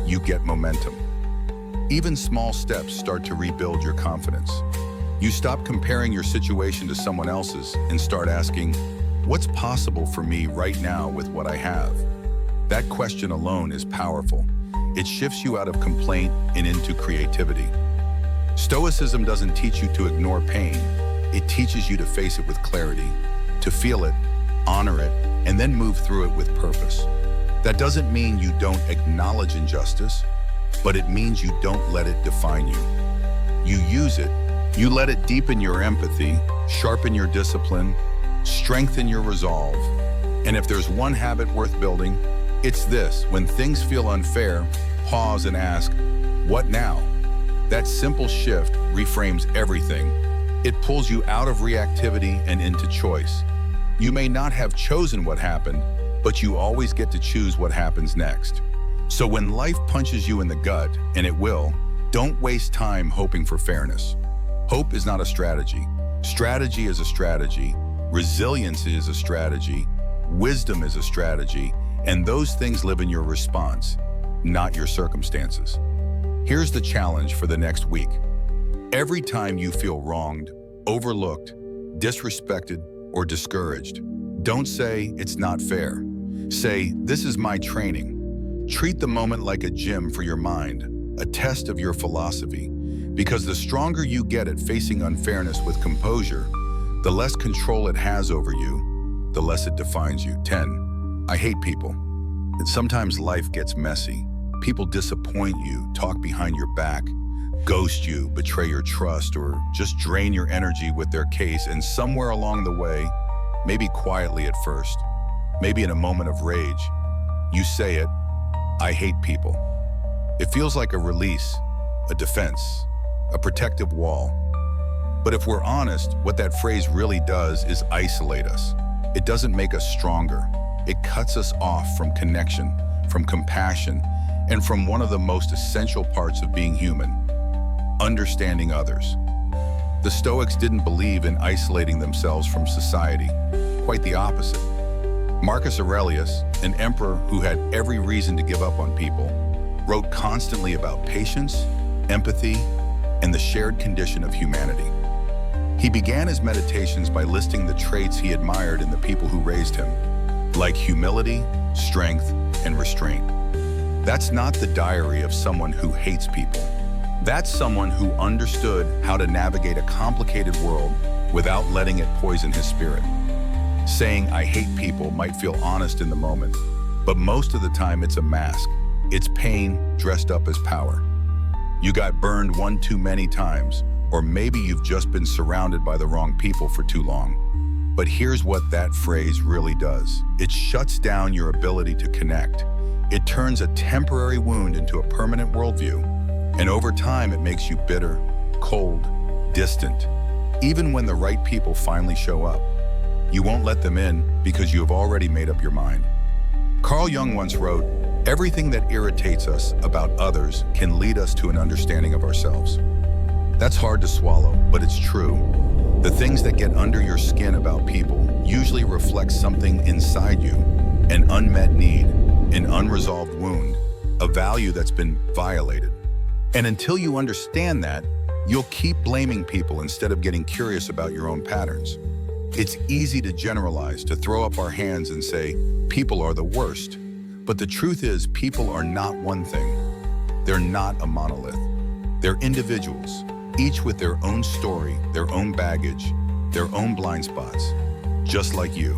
You get momentum. Even small steps start to rebuild your confidence. You stop comparing your situation to someone else's and start asking, what's possible for me right now with what I have? That question alone is powerful. It shifts you out of complaint and into creativity. Stoicism doesn't teach you to ignore pain. It teaches you to face it with clarity, to feel it, honor it, and then move through it with purpose. That doesn't mean you don't acknowledge injustice, but it means you don't let it define you. You use it. You let it deepen your empathy, sharpen your discipline, strengthen your resolve. And if there's one habit worth building, it's this: when things feel unfair, pause and ask, what now? That simple shift reframes everything. It pulls you out of reactivity and into choice. You may not have chosen what happened, but you always get to choose what happens next. So when life punches you in the gut, and it will, don't waste time hoping for fairness. Hope is not a strategy. Strategy is a strategy. Resilience is a strategy. Wisdom is a strategy. And those things live in your response, not your circumstances. Here's the challenge for the next week. Every time you feel wronged, overlooked, disrespected, or discouraged, don't say, it's not fair. Say, this is my training. Treat the moment like a gym for your mind, a test of your philosophy. Because the stronger you get at facing unfairness with composure, the less control it has over you, the less it defines you. 10. I hate people. And sometimes life gets messy. People disappoint you, talk behind your back, ghost you, betray your trust, or just drain your energy with their case. And somewhere along the way, maybe quietly at first, maybe in a moment of rage, you say it, I hate people. It feels like a release, a defense, a protective wall. But if we're honest, what that phrase really does is isolate us. It doesn't make us stronger. It cuts us off from connection, from compassion, and from one of the most essential parts of being human, understanding others. The Stoics didn't believe in isolating themselves from society. Quite the opposite. Marcus Aurelius, an emperor who had every reason to give up on people, wrote constantly about patience, empathy, and the shared condition of humanity. He began his meditations by listing the traits he admired in the people who raised him, like humility, strength, and restraint. That's not the diary of someone who hates people. That's someone who understood how to navigate a complicated world without letting it poison his spirit. Saying, I hate people might feel honest in the moment, but most of the time it's a mask. It's pain dressed up as power. You got burned one too many times, or maybe you've just been surrounded by the wrong people for too long. But here's what that phrase really does. It shuts down your ability to connect. It turns a temporary wound into a permanent worldview. And over time, it makes you bitter, cold, distant. Even when the right people finally show up, you won't let them in because you have already made up your mind. Carl Jung once wrote, everything that irritates us about others can lead us to an understanding of ourselves. That's hard to swallow, but it's true. The things that get under your skin about people usually reflect something inside you, an unmet need, an unresolved wound, a value that's been violated. And until you understand that, you'll keep blaming people instead of getting curious about your own patterns. It's easy to generalize, to throw up our hands and say, people are the worst. But the truth is, people are not one thing. They're not a monolith. They're individuals, each with their own story, their own baggage, their own blind spots, just like you.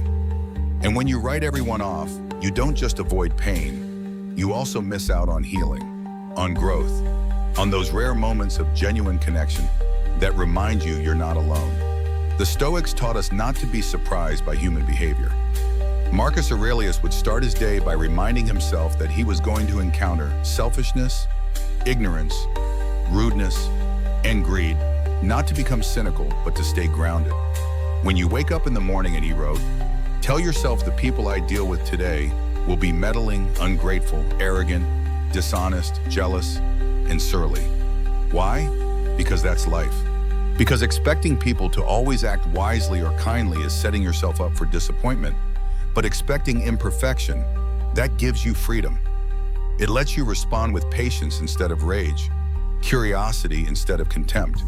And when you write everyone off, you don't just avoid pain, you also miss out on healing, on growth, on those rare moments of genuine connection that remind you you're not alone. The Stoics taught us not to be surprised by human behavior. Marcus Aurelius would start his day by reminding himself that he was going to encounter selfishness, ignorance, rudeness, and greed, not to become cynical, but to stay grounded. When you wake up in the morning, and he wrote, tell yourself the people I deal with today will be meddling, ungrateful, arrogant, dishonest, jealous, and surly. Why? Because that's life. Because expecting people to always act wisely or kindly is setting yourself up for disappointment. But expecting imperfection, that gives you freedom. It lets you respond with patience instead of rage, curiosity instead of contempt.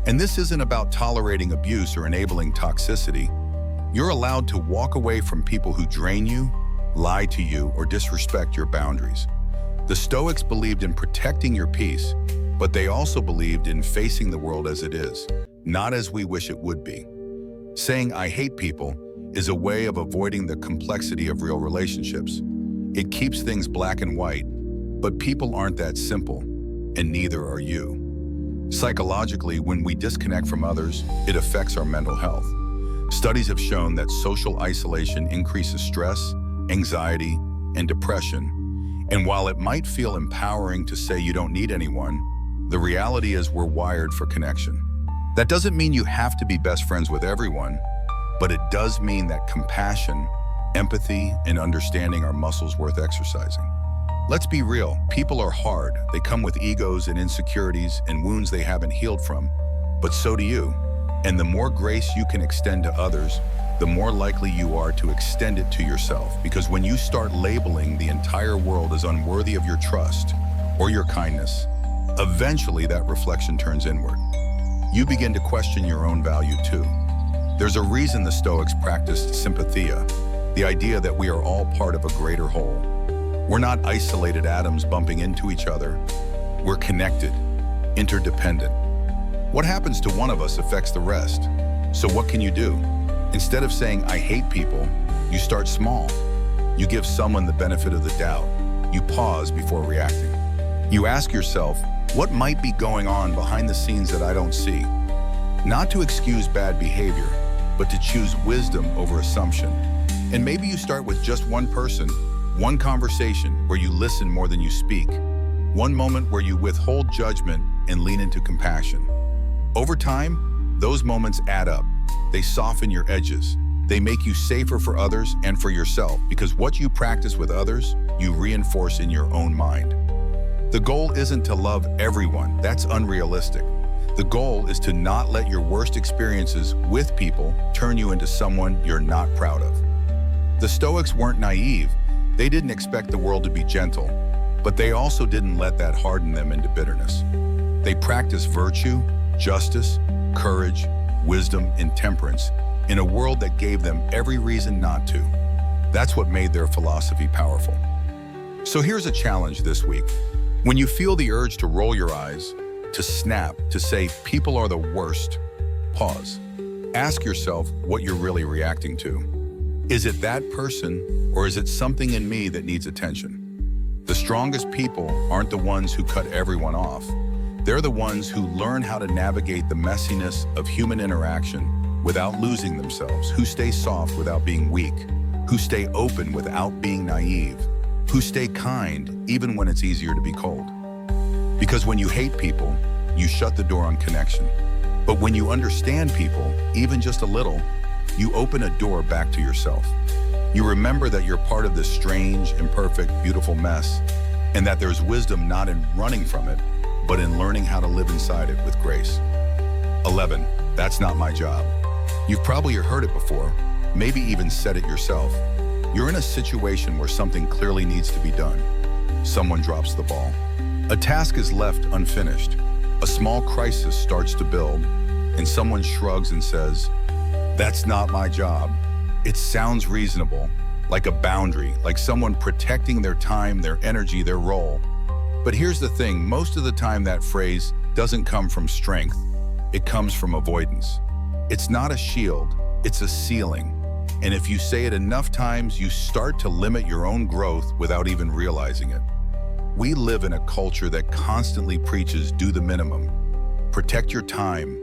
And this isn't about tolerating abuse or enabling toxicity. You're allowed to walk away from people who drain you, lie to you, or disrespect your boundaries. The Stoics believed in protecting your peace, but they also believed in facing the world as it is, not as we wish it would be. Saying "I hate people" is a way of avoiding the complexity of real relationships. It keeps things black and white, but people aren't that simple, and neither are you. Psychologically, when we disconnect from others, it affects our mental health. Studies have shown that social isolation increases stress, anxiety, and depression. And while it might feel empowering to say you don't need anyone, the reality is we're wired for connection. That doesn't mean you have to be best friends with everyone, but it does mean that compassion, empathy, and understanding are muscles worth exercising. Let's be real, people are hard. They come with egos and insecurities and wounds they haven't healed from, but so do you. And the more grace you can extend to others, the more likely you are to extend it to yourself. Because when you start labeling the entire world as unworthy of your trust or your kindness, eventually that reflection turns inward. You begin to question your own value too. There's a reason the Stoics practiced sympathia, the idea that we are all part of a greater whole. We're not isolated atoms bumping into each other. We're connected, interdependent. What happens to one of us affects the rest. So what can you do? Instead of saying "I hate people," you start small. You give someone the benefit of the doubt. You pause before reacting. You ask yourself, what might be going on behind the scenes that I don't see? Not to excuse bad behavior, but to choose wisdom over assumption. And maybe you start with just one person, one conversation where you listen more than you speak, one moment where you withhold judgment and lean into compassion. Over time, those moments add up. They soften your edges. They make you safer for others and for yourself, because what you practice with others, you reinforce in your own mind. The goal isn't to love everyone. That's unrealistic. The goal is to not let your worst experiences with people turn you into someone you're not proud of. The Stoics weren't naive. They didn't expect the world to be gentle, but they also didn't let that harden them into bitterness. They practiced virtue, justice, courage, wisdom, and temperance in a world that gave them every reason not to. That's what made their philosophy powerful. So here's a challenge this week. When you feel the urge to roll your eyes, to snap, to say people are the worst, pause. Ask yourself what you're really reacting to. Is it that person, or is it something in me that needs attention? The strongest people aren't the ones who cut everyone off. They're the ones who learn how to navigate the messiness of human interaction without losing themselves, who stay soft without being weak, who stay open without being naive, who stay kind even when it's easier to be cold. Because when you hate people, you shut the door on connection. But when you understand people, even just a little, you open a door back to yourself. You remember that you're part of this strange, imperfect, beautiful mess, and that there's wisdom not in running from it, but in learning how to live inside it with grace. 11. That's not my job. You've probably heard it before, maybe even said it yourself. You're in a situation where something clearly needs to be done. Someone drops the ball. A task is left unfinished. A small crisis starts to build, and someone shrugs and says, "That's not my job." It sounds reasonable, like a boundary, like someone protecting their time, their energy, their role. But here's the thing, most of the time that phrase doesn't come from strength. It comes from avoidance. It's not a shield, it's a ceiling. And if you say it enough times, you start to limit your own growth without even realizing it. We live in a culture that constantly preaches do the minimum. Protect your time.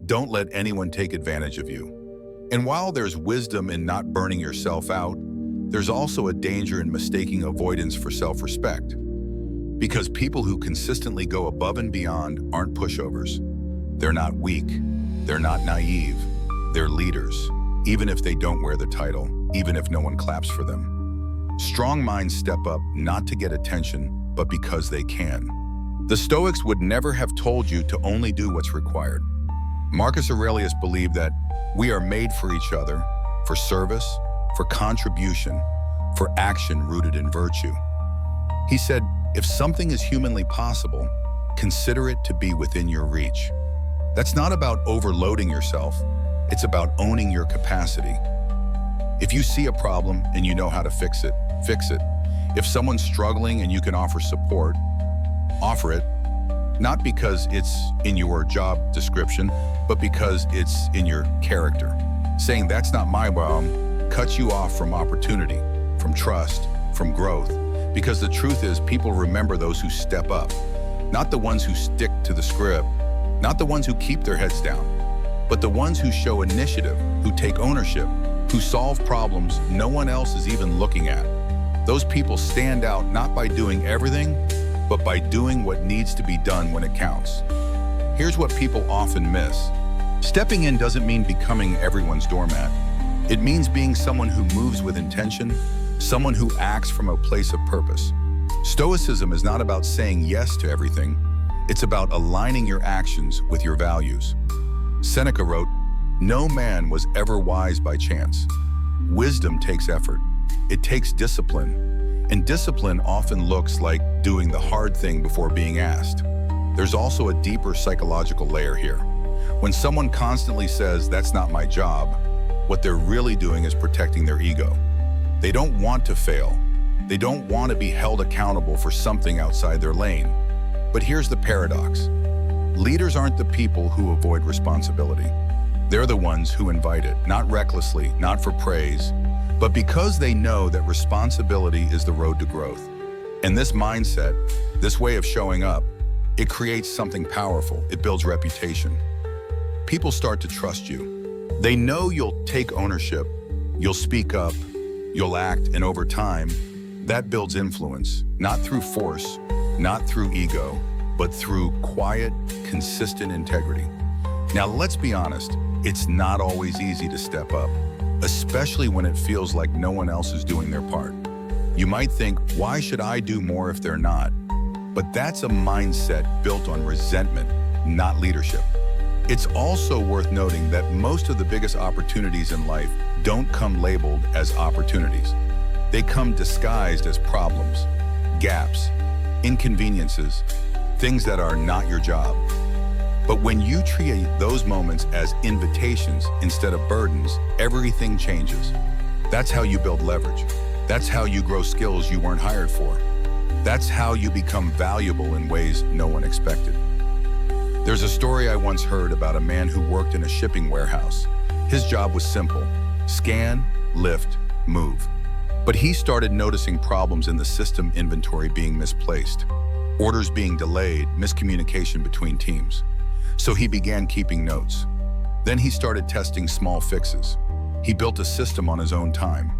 Don't let anyone take advantage of you. And while there's wisdom in not burning yourself out, there's also a danger in mistaking avoidance for self-respect. Because people who consistently go above and beyond aren't pushovers. They're not weak. They're not naive. They're leaders, even if they don't wear the title, even if no one claps for them. Strong minds step up not to get attention, but because they can. The Stoics would never have told you to only do what's required. Marcus Aurelius believed that we are made for each other, for service, for contribution, for action rooted in virtue. He said, if something is humanly possible, consider it to be within your reach. That's not about overloading yourself. It's about owning your capacity. If you see a problem and you know how to fix it, fix it. If someone's struggling and you can offer support, offer it. Not because it's in your job description, but because it's in your character. Saying that's not my problem cuts you off from opportunity, from trust, from growth. Because the truth is, people remember those who step up, not the ones who stick to the script, not the ones who keep their heads down, but the ones who show initiative, who take ownership, who solve problems no one else is even looking at. Those people stand out not by doing everything, but by doing what needs to be done when it counts. Here's what people often miss. Stepping in doesn't mean becoming everyone's doormat. It means being someone who moves with intention, someone who acts from a place of purpose. Stoicism is not about saying yes to everything. It's about aligning your actions with your values. Seneca wrote, "No man was ever wise by chance. Wisdom takes effort. It takes discipline. And discipline often looks like doing the hard thing before being asked." There's also a deeper psychological layer here. When someone constantly says, "That's not my job," what they're really doing is protecting their ego. They don't want to fail. They don't want to be held accountable for something outside their lane. But here's the paradox. Leaders aren't the people who avoid responsibility. They're the ones who invite it, not recklessly, not for praise, but because they know that responsibility is the road to growth. And this mindset, this way of showing up, it creates something powerful. It builds reputation. People start to trust you. They know you'll take ownership, you'll speak up, you'll act, and over time, that builds influence, not through force, not through ego, but through quiet, consistent integrity. Now, let's be honest, it's not always easy to step up, especially when it feels like no one else is doing their part. You might think, why should I do more if they're not? But that's a mindset built on resentment, not leadership. It's also worth noting that most of the biggest opportunities in life don't come labeled as opportunities. They come disguised as problems, gaps, inconveniences, things that are not your job. But when you treat those moments as invitations instead of burdens, everything changes. That's how you build leverage. That's how you grow skills you weren't hired for. That's how you become valuable in ways no one expected. There's a story I once heard about a man who worked in a shipping warehouse. His job was simple: scan, lift, move. But he started noticing problems in the system: inventory being misplaced, orders being delayed, miscommunication between teams. So he began keeping notes. Then he started testing small fixes. He built a system on his own time.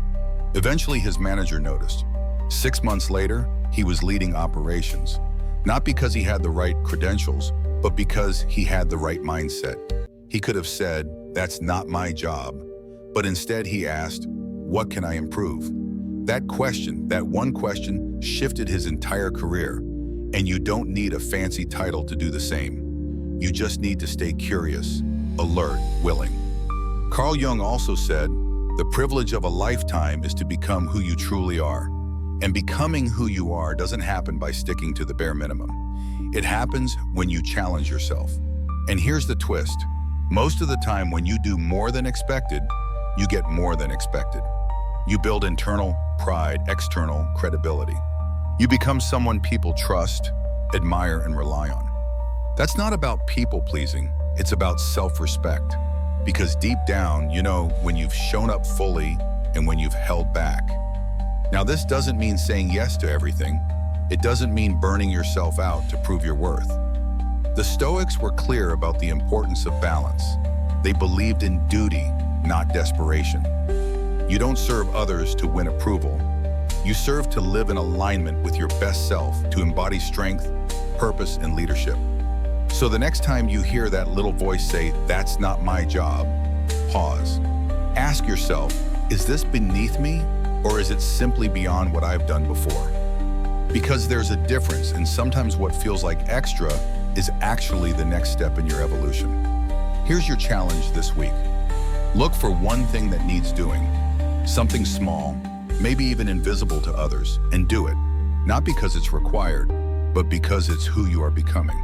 Eventually, his manager noticed. 6 months later, he was leading operations, not because he had the right credentials, but because he had the right mindset. He could have said, "That's not my job," but instead he asked, "What can I improve?" That question, that one question, shifted his entire career. And you don't need a fancy title to do the same. You just need to stay curious, alert, willing. Carl Jung also said, "The privilege of a lifetime is to become who you truly are." And becoming who you are doesn't happen by sticking to the bare minimum. It happens when you challenge yourself. And here's the twist. Most of the time when you do more than expected, you get more than expected. You build internal pride, external credibility. You become someone people trust, admire, and rely on. That's not about people-pleasing. It's about self-respect. Because deep down, you know when you've shown up fully and when you've held back. Now, this doesn't mean saying yes to everything. It doesn't mean burning yourself out to prove your worth. The Stoics were clear about the importance of balance. They believed in duty, not desperation. You don't serve others to win approval. You serve to live in alignment with your best self, to embody strength, purpose, and leadership. So the next time you hear that little voice say, "That's not my job," pause. Ask yourself, is this beneath me, or is it simply beyond what I've done before? Because there's a difference, and sometimes what feels like extra is actually the next step in your evolution. Here's your challenge this week. Look for one thing that needs doing, something small, maybe even invisible to others, and do it. Not because it's required, but because it's who you are becoming.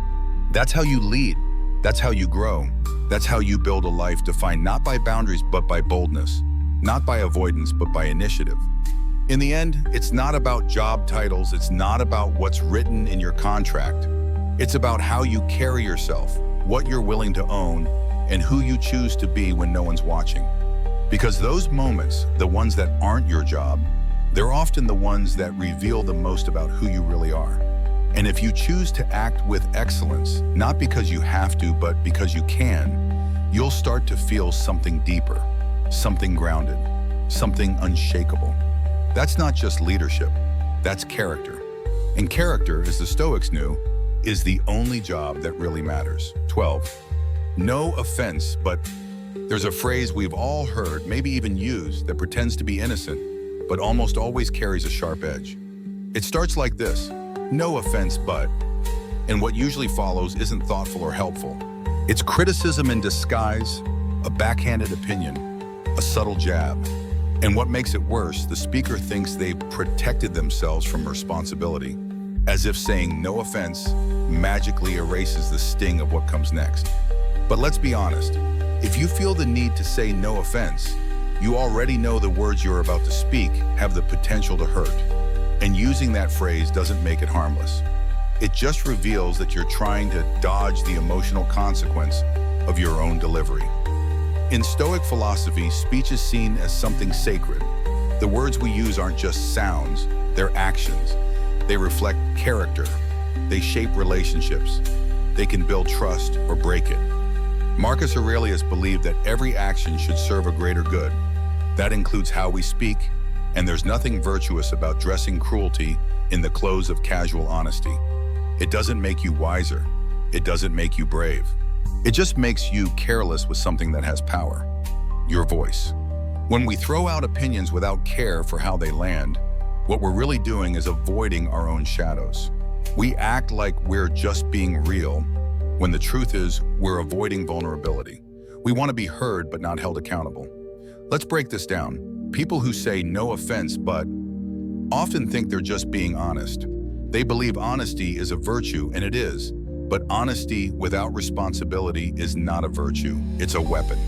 That's how you lead. That's how you grow. That's how you build a life defined not by boundaries but by boldness, not by avoidance but by initiative. In the end, it's not about job titles, it's not about what's written in your contract. It's about how you carry yourself, what you're willing to own, and who you choose to be when no one's watching. Because those moments, the ones that aren't your job, they're often the ones that reveal the most about who you really are. And if you choose to act with excellence, not because you have to, but because you can, you'll start to feel something deeper, something grounded, something unshakable. That's not just leadership, that's character. And character, as the Stoics knew, is the only job that really matters. 12. No offense, but there's a phrase we've all heard, maybe even used, that pretends to be innocent, but almost always carries a sharp edge. It starts like this: no offense, but, and what usually follows isn't thoughtful or helpful. It's criticism in disguise, a backhanded opinion, a subtle jab. And what makes it worse, the speaker thinks they've protected themselves from responsibility, as if saying no offense magically erases the sting of what comes next. But let's be honest, if you feel the need to say no offense, you already know the words you're about to speak have the potential to hurt. And using that phrase doesn't make it harmless. It just reveals that you're trying to dodge the emotional consequence of your own delivery. In Stoic philosophy, speech is seen as something sacred. The words we use aren't just sounds, they're actions. They reflect character. They shape relationships. They can build trust or break it. Marcus Aurelius believed that every action should serve a greater good. That includes how we speak, and there's nothing virtuous about dressing cruelty in the clothes of casual honesty. It doesn't make you wiser. It doesn't make you brave. It just makes you careless with something that has power: your voice. When we throw out opinions without care for how they land, what we're really doing is avoiding our own shadows. We act like we're just being real, when the truth is we're avoiding vulnerability. We want to be heard but not held accountable. Let's break this down. People who say no offense but often think they're just being honest. They believe honesty is a virtue, and it is. But honesty without responsibility is not a virtue, it's a weapon.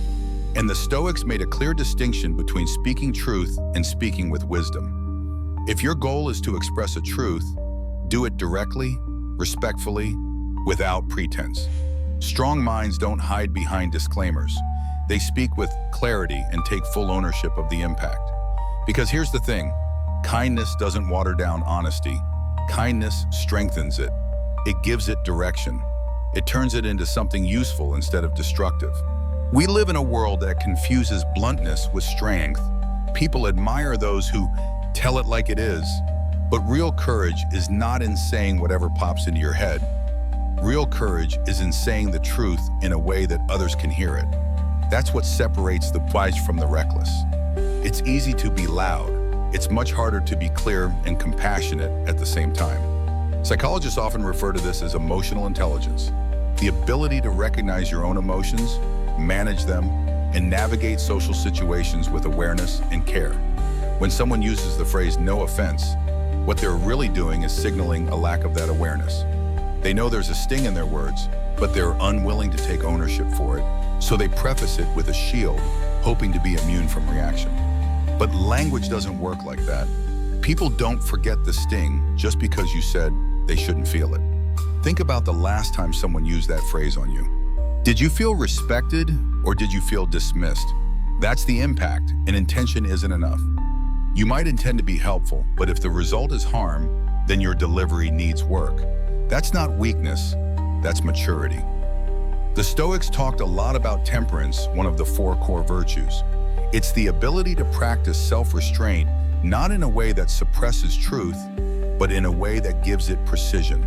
And the Stoics made a clear distinction between speaking truth and speaking with wisdom. If your goal is to express a truth, do it directly, respectfully, without pretense. Strong minds don't hide behind disclaimers. They speak with clarity and take full ownership of the impact. Because here's the thing, kindness doesn't water down honesty. Kindness strengthens it. It gives it direction. It turns it into something useful instead of destructive. We live in a world that confuses bluntness with strength. People admire those who tell it like it is. But real courage is not in saying whatever pops into your head. Real courage is in saying the truth in a way that others can hear it. That's what separates the wise from the reckless. It's easy to be loud. It's much harder to be clear and compassionate at the same time. Psychologists often refer to this as emotional intelligence, the ability to recognize your own emotions, manage them, and navigate social situations with awareness and care. When someone uses the phrase no offense, what they're really doing is signaling a lack of that awareness. They know there's a sting in their words, but they're unwilling to take ownership for it, so they preface it with a shield, hoping to be immune from reaction. But language doesn't work like that. People don't forget the sting just because you said they shouldn't feel it. Think about the last time someone used that phrase on you. Did you feel respected or did you feel dismissed? That's the impact, and intention isn't enough. You might intend to be helpful, but if the result is harm, then your delivery needs work. That's not weakness, that's maturity. The Stoics talked a lot about temperance, one of the 4 core virtues. It's the ability to practice self-restraint, not in a way that suppresses truth, but in a way that gives it precision.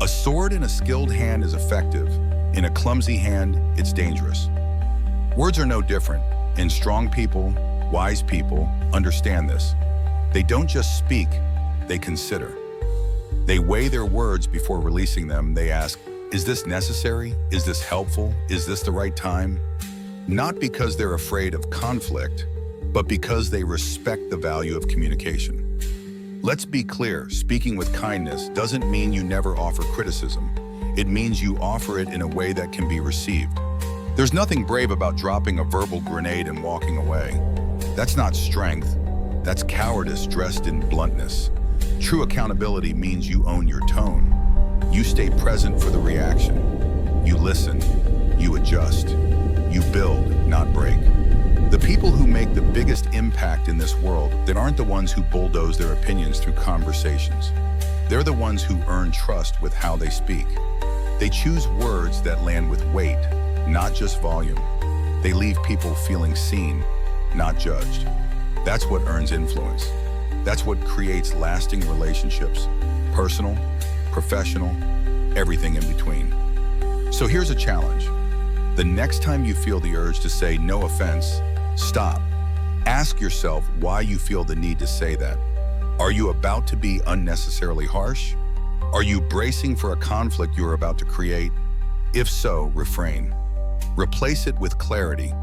A sword in a skilled hand is effective. In a clumsy hand, it's dangerous. Words are no different, and strong people, wise people, understand this. They don't just speak, they consider. They weigh their words before releasing them. They ask, is this necessary? Is this helpful? Is this the right time? Not because they're afraid of conflict, but because they respect the value of communication. Let's be clear, speaking with kindness doesn't mean you never offer criticism. It means you offer it in a way that can be received. There's nothing brave about dropping a verbal grenade and walking away. That's not strength. That's cowardice dressed in bluntness. True accountability means you own your tone. You stay present for the reaction. You listen. You adjust. You build, not break. The people who make the biggest impact in this world, they aren't the ones who bulldoze their opinions through conversations. They're the ones who earn trust with how they speak. They choose words that land with weight, not just volume. They leave people feeling seen, not judged. That's what earns influence. That's what creates lasting relationships, personal, professional, everything in between. So here's a challenge. The next time you feel the urge to say no offense, stop. Ask yourself why you feel the need to say that. Are you about to be unnecessarily harsh? Are you bracing for a conflict you're about to create? If so, refrain. Replace it with clarity.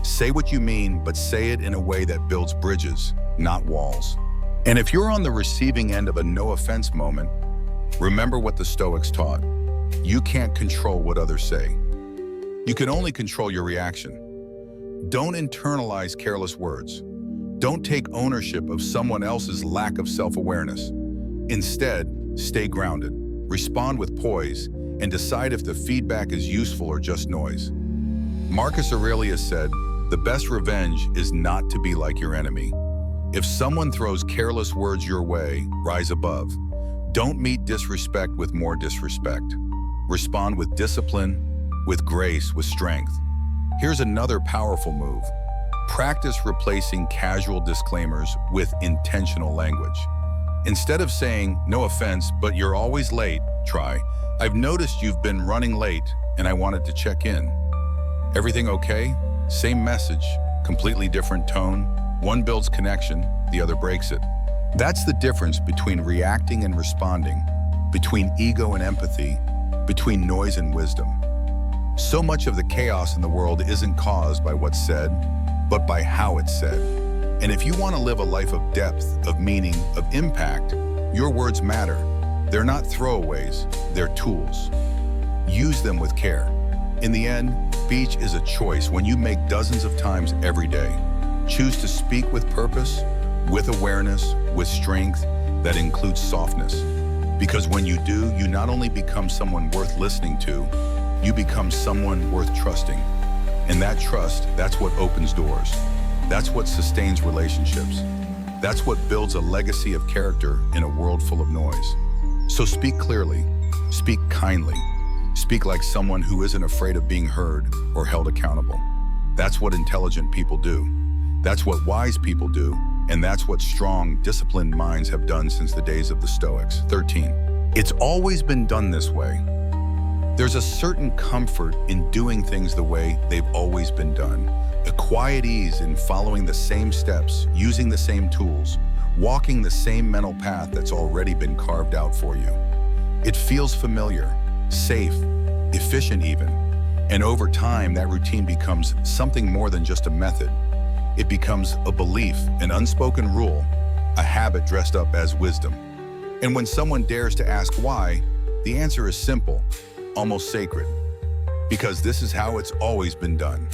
Say what you mean, but say it in a way that builds bridges, not walls. And if you're on the receiving end of a no offense moment, remember what the Stoics taught. You can't control what others say. You can only control your reaction. Don't internalize careless words. Don't take ownership of someone else's lack of self-awareness. Instead, stay grounded, respond with poise, and decide if the feedback is useful or just noise. Marcus Aurelius said, "The best revenge is not to be like your enemy." If someone throws careless words your way, rise above. Don't meet disrespect with more disrespect. Respond with discipline, with grace, with strength. Here's another powerful move. Practice replacing casual disclaimers with intentional language. Instead of saying, "No offense, but you're always late," try, "I've noticed you've been running late and I wanted to check in." Everything okay? Same message, completely different tone. One builds connection, the other breaks it. That's the difference between reacting and responding, between ego and empathy, between noise and wisdom. So much of the chaos in the world isn't caused by what's said, but by how it's said. And if you want to live a life of depth, of meaning, of impact, your words matter. They're not throwaways, they're tools. Use them with care. In the end, speech is a choice when you make dozens of times every day. Choose to speak with purpose, with awareness, with strength that includes softness. Because when you do, you not only become someone worth listening to, you become someone worth trusting. And that trust, that's what opens doors. That's what sustains relationships. That's what builds a legacy of character in a world full of noise. So speak clearly, speak kindly, speak like someone who isn't afraid of being heard or held accountable. That's what intelligent people do. That's what wise people do. And that's what strong, disciplined minds have done since the days of the Stoics. 13. It's always been done this way. There's a certain comfort in doing things the way they've always been done. A quiet ease in following the same steps, using the same tools, walking the same mental path that's already been carved out for you. It feels familiar, safe, efficient even. And over time, that routine becomes something more than just a method. It becomes a belief, an unspoken rule, a habit dressed up as wisdom. And when someone dares to ask why, the answer is simple, almost sacred. Because this is how it's always been done.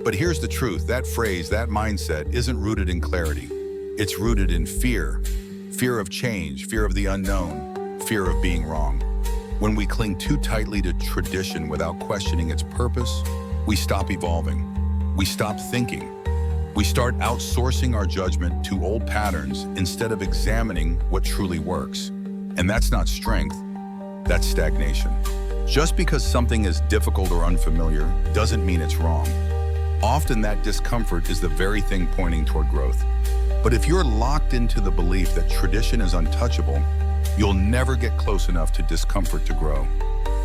But here's the truth, that phrase, that mindset isn't rooted in clarity. It's rooted in fear. Fear of change, fear of the unknown, fear of being wrong. When we cling too tightly to tradition without questioning its purpose, we stop evolving. We stop thinking. We start outsourcing our judgment to old patterns instead of examining what truly works. And that's not strength, that's stagnation. Just because something is difficult or unfamiliar doesn't mean it's wrong. Often that discomfort is the very thing pointing toward growth. But if you're locked into the belief that tradition is untouchable, you'll never get close enough to discomfort to grow.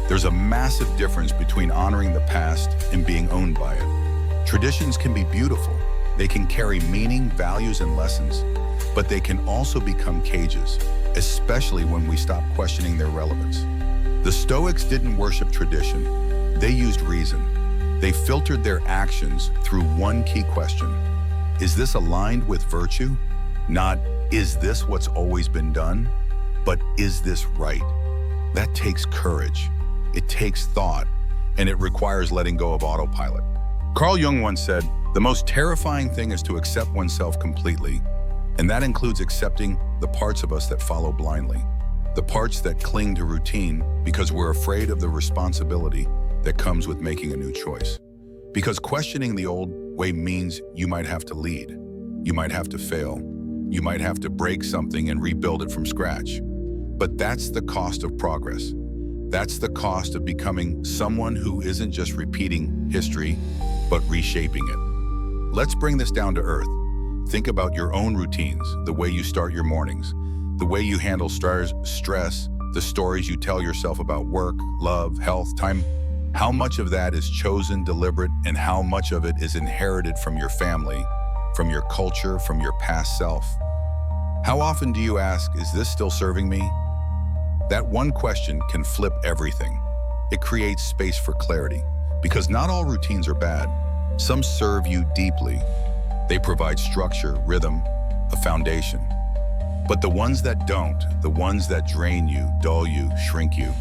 There's a massive difference between honoring the past and being owned by it. Traditions can be beautiful. They can carry meaning, values, and lessons, but they can also become cages, especially when we stop questioning their relevance. The Stoics didn't worship tradition. They used reason. They filtered their actions through one key question. Is this aligned with virtue? Not, is this what's always been done? But is this right? That takes courage. it takes thought, and it requires letting go of autopilot. Carl Jung once said, "The most terrifying thing is to accept oneself completely, and that includes accepting the parts of us that follow blindly, the parts that cling to routine because we're afraid of the responsibility that comes with making a new choice. Because questioning the old way means you might have to lead, you might have to fail, you might have to break something and rebuild it from scratch. But that's the cost of progress. That's the cost of becoming someone who isn't just repeating history, but reshaping it." Let's bring this down to earth. Think about your own routines, the way you start your mornings, the way you handle stress, the stories you tell yourself about work, love, health, time. How much of that is chosen, deliberate, and how much of it is inherited from your family, from your culture, from your past self? How often do you ask, "Is this still serving me?" That one question can flip everything. It creates space for clarity, because not all routines are bad. Some serve you deeply. They provide structure, rhythm, a foundation. But the ones that don't, the ones that drain you, dull you, shrink you,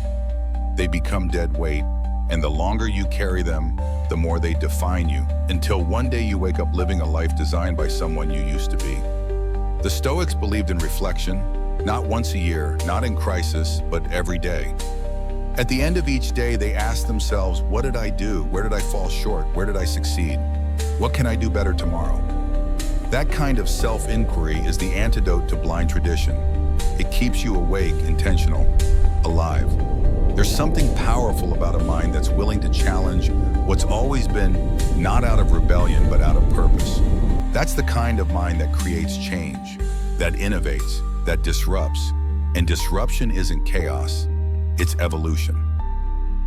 they become dead weight. And the longer you carry them, the more they define you, until one day you wake up living a life designed by someone you used to be. The Stoics believed in reflection, not once a year, not in crisis, but every day. At the end of each day, they asked themselves, what did I do? Where did I fall short? Where did I succeed? What can I do better tomorrow? That kind of self-inquiry is the antidote to blind tradition. It keeps you awake, intentional, alive. There's something powerful about a mind that's willing to challenge what's always been, not out of rebellion, but out of purpose. That's the kind of mind that creates change, that innovates, that disrupts. And disruption isn't chaos, it's evolution.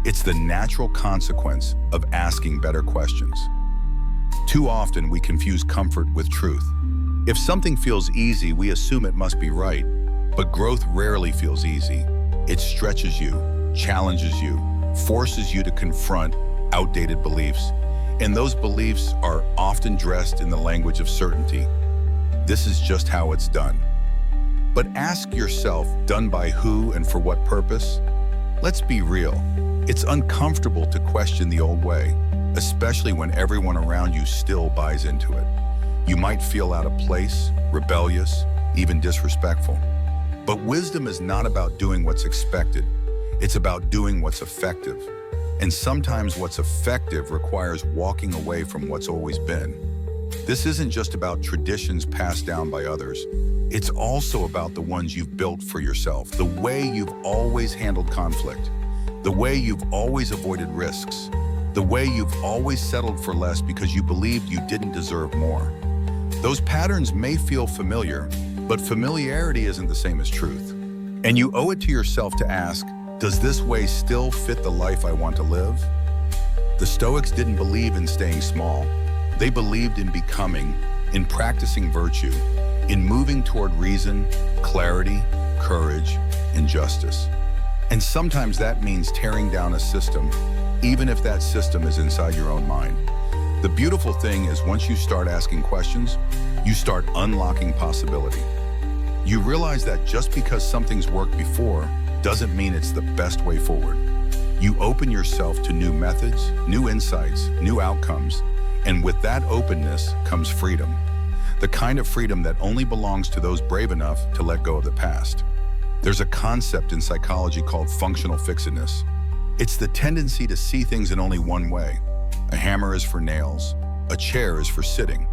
It's the natural consequence of asking better questions. Too often we confuse comfort with truth. If something feels easy, we assume it must be right. But growth rarely feels easy. It stretches you, challenges you, forces you to confront outdated beliefs. And those beliefs are often dressed in the language of certainty. This is just how it's done. But ask yourself, done by who and for what purpose? Let's be real. It's uncomfortable to question the old way, especially when everyone around you still buys into it. You might feel out of place, rebellious, even disrespectful. But wisdom is not about doing what's expected. It's about doing what's effective. And sometimes what's effective requires walking away from what's always been. This isn't just about traditions passed down by others. It's also about the ones you've built for yourself, the way you've always handled conflict, the way you've always avoided risks, the way you've always settled for less because you believed you didn't deserve more. Those patterns may feel familiar, but familiarity isn't the same as truth. And you owe it to yourself to ask, does this way still fit the life I want to live? The Stoics didn't believe in staying small. They believed in becoming, in practicing virtue, in moving toward reason, clarity, courage, and justice. And sometimes that means tearing down a system, even if that system is inside your own mind. The beautiful thing is once you start asking questions, you start unlocking possibility. You realize that just because something's worked before doesn't mean it's the best way forward. You open yourself to new methods, new insights, new outcomes, and with that openness comes freedom. The kind of freedom that only belongs to those brave enough to let go of the past. There's a concept in psychology called functional fixedness. It's the tendency to see things in only one way. A hammer is for nails, a chair is for sitting.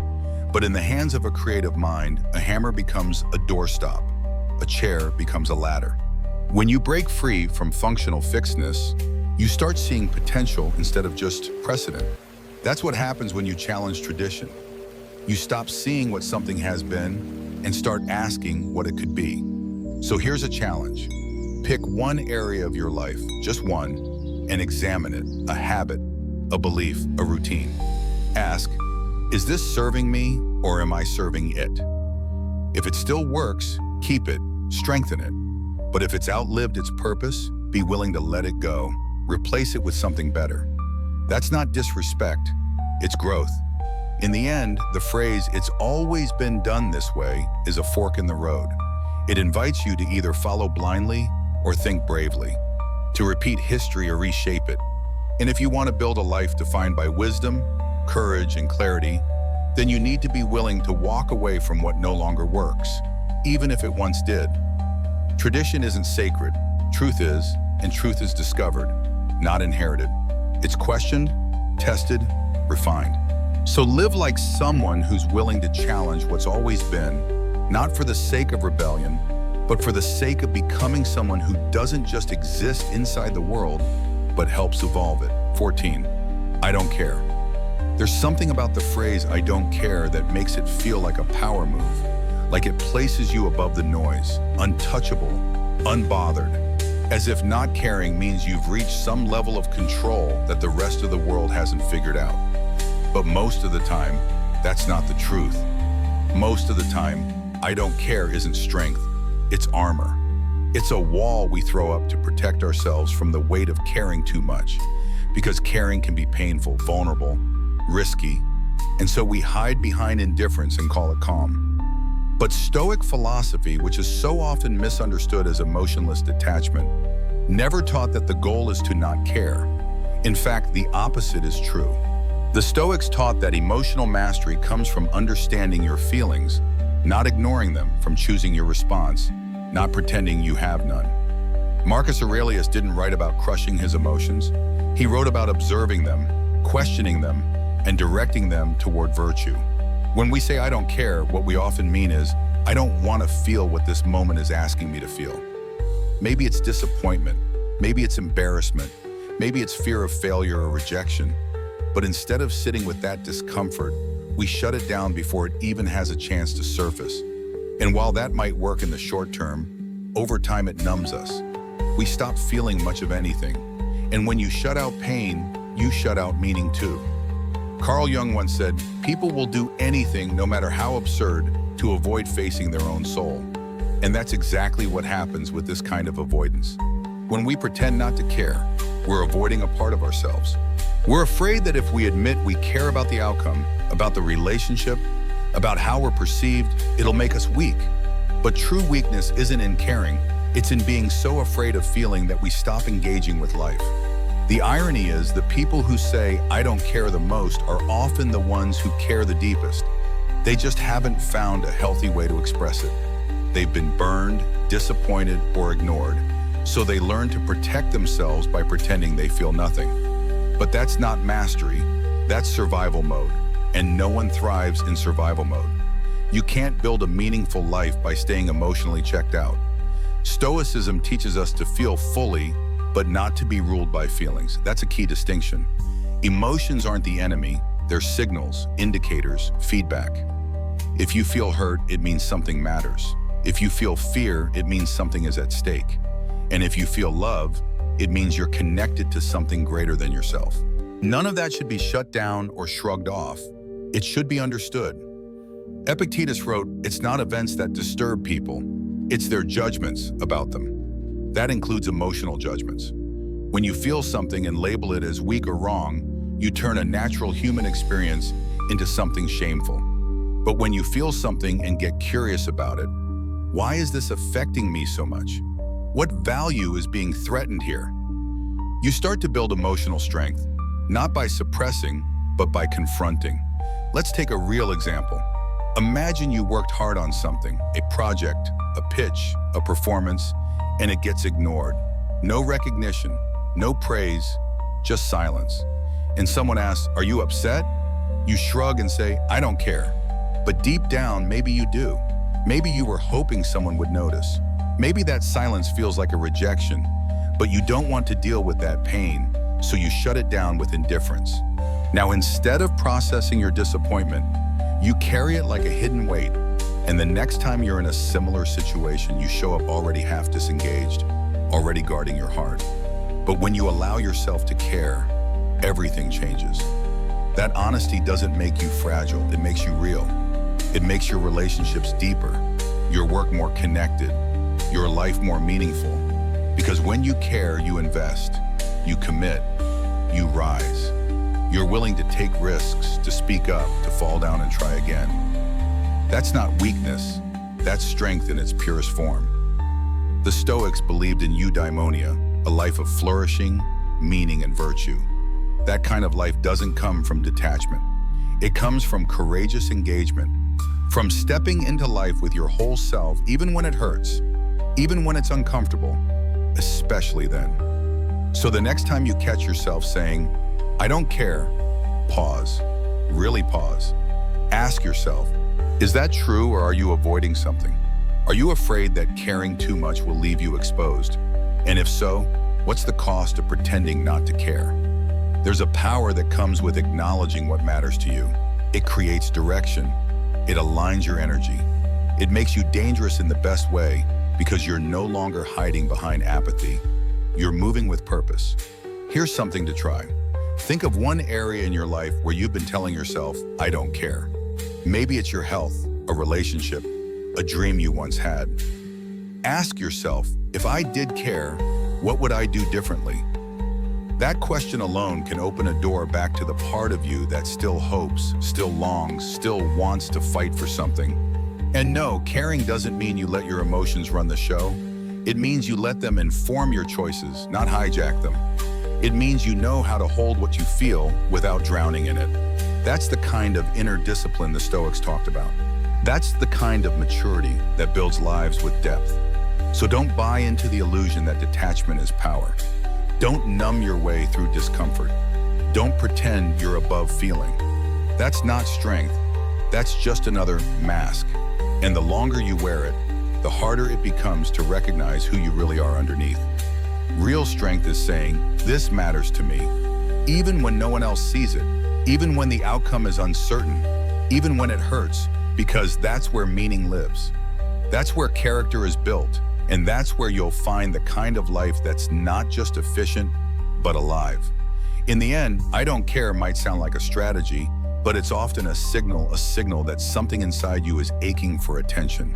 But in the hands of a creative mind, a hammer becomes a doorstop, a chair becomes a ladder. When you break free from functional fixedness, you start seeing potential instead of just precedent. That's what happens when you challenge tradition. You stop seeing what something has been and start asking what it could be. So here's a challenge. Pick one area of your life, just one, and examine it, a habit, a belief, a routine. Ask, is this serving me or am I serving it? If it still works, keep it, strengthen it. But if it's outlived its purpose, be willing to let it go, replace it with something better. That's not disrespect, it's growth. In the end, the phrase, "it's always been done this way," is a fork in the road. It invites you to either follow blindly or think bravely. to repeat history or reshape it. And if you want to build a life defined by wisdom, courage, and clarity, then you need to be willing to walk away from what no longer works, even if it once did. Tradition isn't sacred. Truth is, and truth is discovered, not inherited. It's questioned, tested, refined. So live like someone who's willing to challenge what's always been, not for the sake of rebellion, but for the sake of becoming someone who doesn't just exist inside the world, but helps evolve it. 14. I don't care. There's something about the phrase, I don't care, that makes it feel like a power move, like it places you above the noise, untouchable, unbothered, as if not caring means you've reached some level of control that the rest of the world hasn't figured out. But most of the time, that's not the truth. Most of the time, I don't care isn't strength, it's armor. It's a wall we throw up to protect ourselves from the weight of caring too much, because caring can be painful, vulnerable, risky, and so we hide behind indifference and call it calm. But Stoic philosophy, which is so often misunderstood as emotionless detachment, never taught that the goal is to not care. In fact, the opposite is true. The Stoics taught that emotional mastery comes from understanding your feelings, not ignoring them, from choosing your response, not pretending you have none. Marcus Aurelius didn't write about crushing his emotions. He wrote about observing them, questioning them, and directing them toward virtue. When we say I don't care, what we often mean is, I don't want to feel what this moment is asking me to feel. Maybe it's disappointment, maybe it's embarrassment, maybe it's fear of failure or rejection. But instead of sitting with that discomfort, we shut it down before it even has a chance to surface. And while that might work in the short term, over time it numbs us. We stop feeling much of anything. And when you shut out pain, you shut out meaning too. Carl Jung once said, people will do anything, no matter how absurd, to avoid facing their own soul. And that's exactly what happens with this kind of avoidance. When we pretend not to care, we're avoiding a part of ourselves. We're afraid that if we admit we care about the outcome, about the relationship, about how we're perceived, it'll make us weak. But true weakness isn't in caring, it's in being so afraid of feeling that we stop engaging with life. The irony is, the people who say, I don't care the most are often the ones who care the deepest. They just haven't found a healthy way to express it. They've been burned, disappointed, or ignored, so they learn to protect themselves by pretending they feel nothing. But that's not mastery, that's survival mode, and no one thrives in survival mode. You can't build a meaningful life by staying emotionally checked out. Stoicism teaches us to feel fully, but not to be ruled by feelings. That's a key distinction. Emotions aren't the enemy, they're signals, indicators, feedback. If you feel hurt, it means something matters. If you feel fear, it means something is at stake. And if you feel love, it means you're connected to something greater than yourself. None of that should be shut down or shrugged off. It should be understood. Epictetus wrote, it's not events that disturb people, it's their judgments about them. That includes emotional judgments. When you feel something and label it as weak or wrong, you turn a natural human experience into something shameful. But when you feel something and get curious about it, why is this affecting me so much? What value is being threatened here? You start to build emotional strength, not by suppressing, but by confronting. Let's take a real example. Imagine you worked hard on something, a project, a pitch, a performance, and it gets ignored. No recognition, no praise, just silence. And someone asks, are you upset? You shrug and say, I don't care. But deep down, maybe you do. Maybe you were hoping someone would notice. Maybe that silence feels like a rejection, but you don't want to deal with that pain, so you shut it down with indifference. Now, instead of processing your disappointment, you carry it like a hidden weight, and the next time you're in a similar situation, you show up already half disengaged, already guarding your heart. But when you allow yourself to care, everything changes. That honesty doesn't make you fragile, it makes you real. It makes your relationships deeper, your work more connected, your life more meaningful. Because when you care, you invest, you commit, you rise. You're willing to take risks, to speak up, to fall down and try again. That's not weakness, that's strength in its purest form. The Stoics believed in eudaimonia, a life of flourishing, meaning, and virtue. That kind of life doesn't come from detachment. It comes from courageous engagement, from stepping into life with your whole self, even when it hurts, even when it's uncomfortable, especially then. So the next time you catch yourself saying, "I don't care," pause, really pause. Ask yourself, is that true, or are you avoiding something? Are you afraid that caring too much will leave you exposed? And if so, what's the cost of pretending not to care? There's a power that comes with acknowledging what matters to you. It creates direction. It aligns your energy. It makes you dangerous in the best way because you're no longer hiding behind apathy. You're moving with purpose. Here's something to try. Think of one area in your life where you've been telling yourself, "I don't care." Maybe it's your health, a relationship, a dream you once had. Ask yourself, if I did care, what would I do differently? That question alone can open a door back to the part of you that still hopes, still longs, still wants to fight for something. And no, caring doesn't mean you let your emotions run the show. It means you let them inform your choices, not hijack them. It means you know how to hold what you feel without drowning in it. That's the kind of inner discipline the Stoics talked about. That's the kind of maturity that builds lives with depth. So don't buy into the illusion that detachment is power. Don't numb your way through discomfort. Don't pretend you're above feeling. That's not strength. That's just another mask. And the longer you wear it, the harder it becomes to recognize who you really are underneath. Real strength is saying, "This matters to me," even when no one else sees it, even when the outcome is uncertain, even when it hurts, because that's where meaning lives. That's where character is built, and that's where you'll find the kind of life that's not just efficient, but alive. In the end, "I don't care" might sound like a strategy, but it's often a signal that something inside you is aching for attention.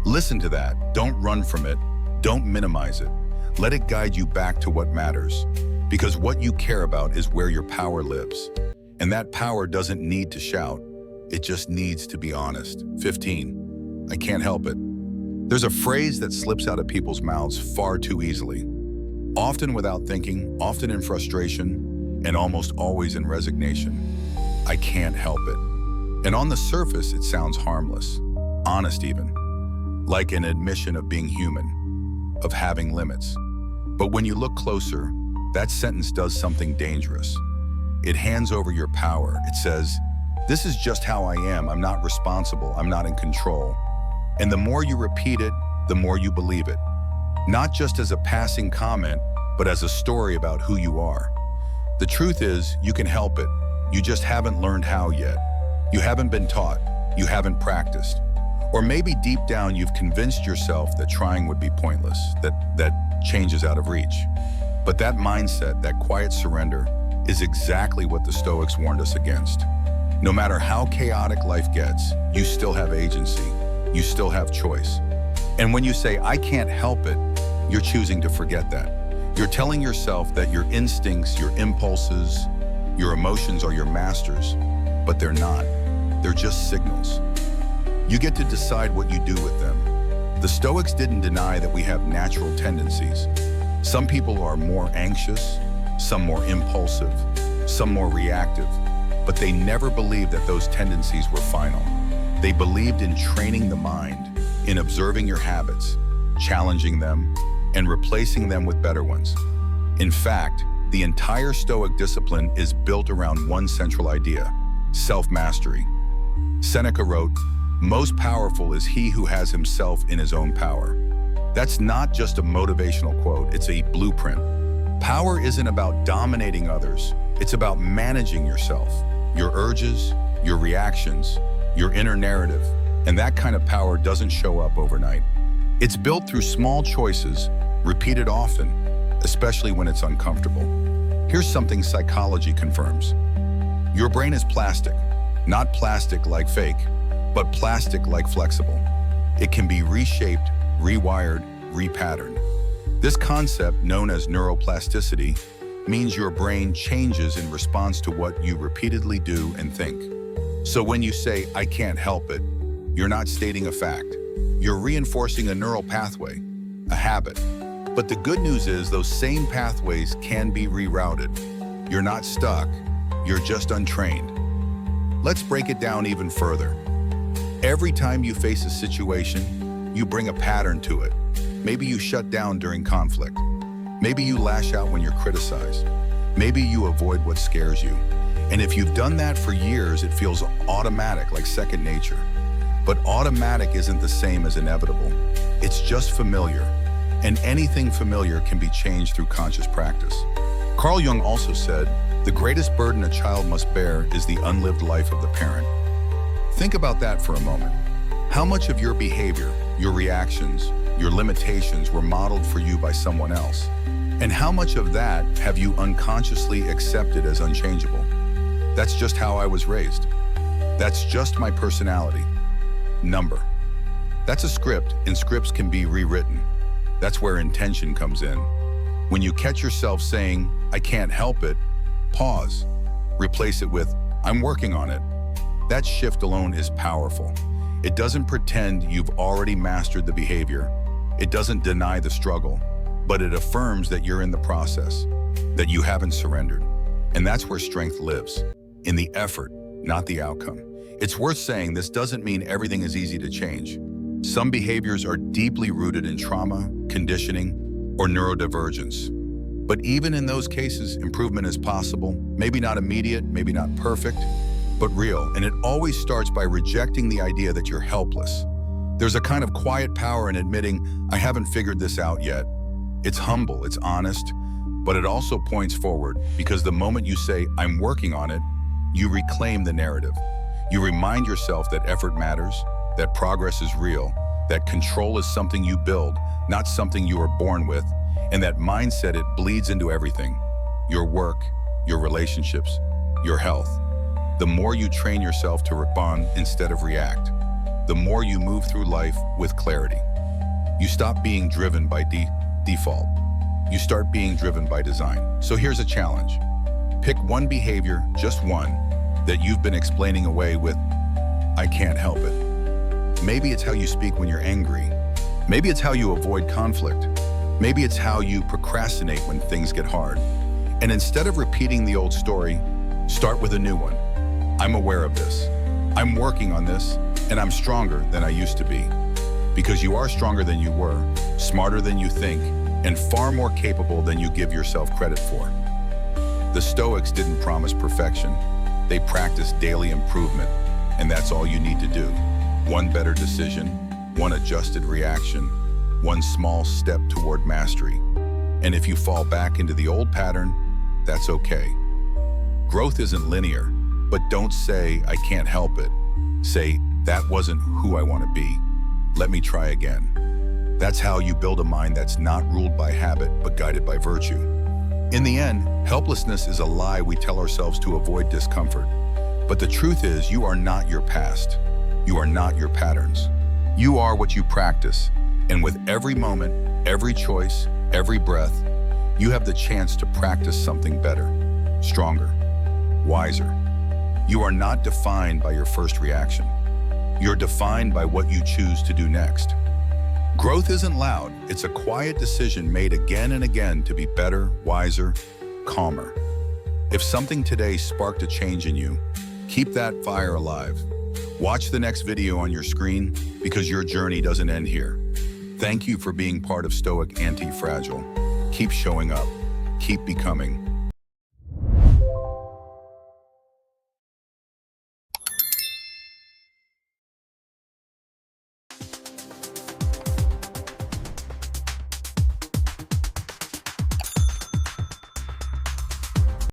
Listen to that. Don't run from it. Don't minimize it. Let it guide you back to what matters, because what you care about is where your power lives. And that power doesn't need to shout. It just needs to be honest. 15. I can't help it. There's a phrase that slips out of people's mouths far too easily, often without thinking, often in frustration, and almost always in resignation. I can't help it. And on the surface, it sounds harmless, honest even, like an admission of being human, of having limits. But when you look closer, that sentence does something dangerous. It hands over your power. It says, "This is just how I am. I'm not responsible. I'm not in control." And the more you repeat it, the more you believe it. Not just as a passing comment, but as a story about who you are. The truth is, you can help it. You just haven't learned how yet. You haven't been taught. You haven't practiced. Or maybe deep down you've convinced yourself that trying would be pointless, that change is out of reach. But that mindset, that quiet surrender, is exactly what the Stoics warned us against. No matter how chaotic life gets, you still have agency. You still have choice. And when you say, "I can't help it," you're choosing to forget that. You're telling yourself that your instincts, your impulses, your emotions are your masters, but they're not. They're just signals. You get to decide what you do with them. The Stoics didn't deny that we have natural tendencies. Some people are more anxious, some more impulsive, some more reactive, but they never believed that those tendencies were final. They believed in training the mind, in observing your habits, challenging them, and replacing them with better ones. In fact, the entire Stoic discipline is built around one central idea: self-mastery. Seneca wrote, "Most powerful is he who has himself in his own power." That's not just a motivational quote, it's a blueprint. Power isn't about dominating others, it's about managing yourself, your urges, your reactions, your inner narrative. And that kind of power doesn't show up overnight. It's built through small choices, repeated often, especially when it's uncomfortable. Here's something psychology confirms. Your brain is plastic, not plastic like fake, but plastic like flexible. It can be reshaped, rewired, repatterned. This concept, known as neuroplasticity, means your brain changes in response to what you repeatedly do and think. So when you say, "I can't help it," you're not stating a fact. You're reinforcing a neural pathway, a habit. But the good news is those same pathways can be rerouted. You're not stuck, you're just untrained. Let's break it down even further. Every time you face a situation, you bring a pattern to it. Maybe you shut down during conflict. Maybe you lash out when you're criticized. Maybe you avoid what scares you. And if you've done that for years, it feels automatic, like second nature. But automatic isn't the same as inevitable. It's just familiar. And anything familiar can be changed through conscious practice. Carl Jung also said, the greatest burden a child must bear is the unlived life of the parent. Think about that for a moment. How much of your behavior, your reactions, your limitations were modeled for you by someone else? And how much of that have you unconsciously accepted as unchangeable? That's just how I was raised. That's just my personality. Number. That's a script, and scripts can be rewritten. That's where intention comes in. When you catch yourself saying, I can't help it, pause. Replace it with, I'm working on it. That shift alone is powerful. It doesn't pretend you've already mastered the behavior. It doesn't deny the struggle, but it affirms that you're in the process, that you haven't surrendered. And that's where strength lives, in the effort, not the outcome. It's worth saying this doesn't mean everything is easy to change. Some behaviors are deeply rooted in trauma, conditioning, or neurodivergence. But even in those cases, improvement is possible, maybe not immediate, maybe not perfect, but real. And it always starts by rejecting the idea that you're helpless. There's a kind of quiet power in admitting, I haven't figured this out yet. It's humble, it's honest, but it also points forward, because the moment you say, I'm working on it, you reclaim the narrative. You remind yourself that effort matters, that progress is real, that control is something you build, not something you are born with, and that mindset, it bleeds into everything. Your work, your relationships, your health. The more you train yourself to respond instead of react, the more you move through life with clarity. You stop being driven by default. You start being driven by design. So here's a challenge. Pick one behavior, just one, that you've been explaining away with, I can't help it. Maybe it's how you speak when you're angry. Maybe it's how you avoid conflict. Maybe it's how you procrastinate when things get hard. And instead of repeating the old story, start with a new one. I'm aware of this. I'm working on this, and I'm stronger than I used to be. Because you are stronger than you were, smarter than you think, and far more capable than you give yourself credit for. The Stoics didn't promise perfection. They practiced daily improvement, and that's all you need to do. One better decision, one adjusted reaction, one small step toward mastery. And if you fall back into the old pattern, that's okay. Growth isn't linear, but don't say, I can't help it. Say, that wasn't who I want to be. Let me try again. That's how you build a mind that's not ruled by habit, but guided by virtue. In the end, helplessness is a lie we tell ourselves to avoid discomfort. But the truth is, you are not your past. You are not your patterns. You are what you practice. And with every moment, every choice, every breath, you have the chance to practice something better, stronger, wiser. You are not defined by your first reaction. You're defined by what you choose to do next. Growth isn't loud. It's a quiet decision made again and again to be better, wiser, calmer. If something today sparked a change in you, keep that fire alive. Watch the next video on your screen, because your journey doesn't end here. Thank you for being part of Stoic Antifragile. Keep showing up. Keep becoming.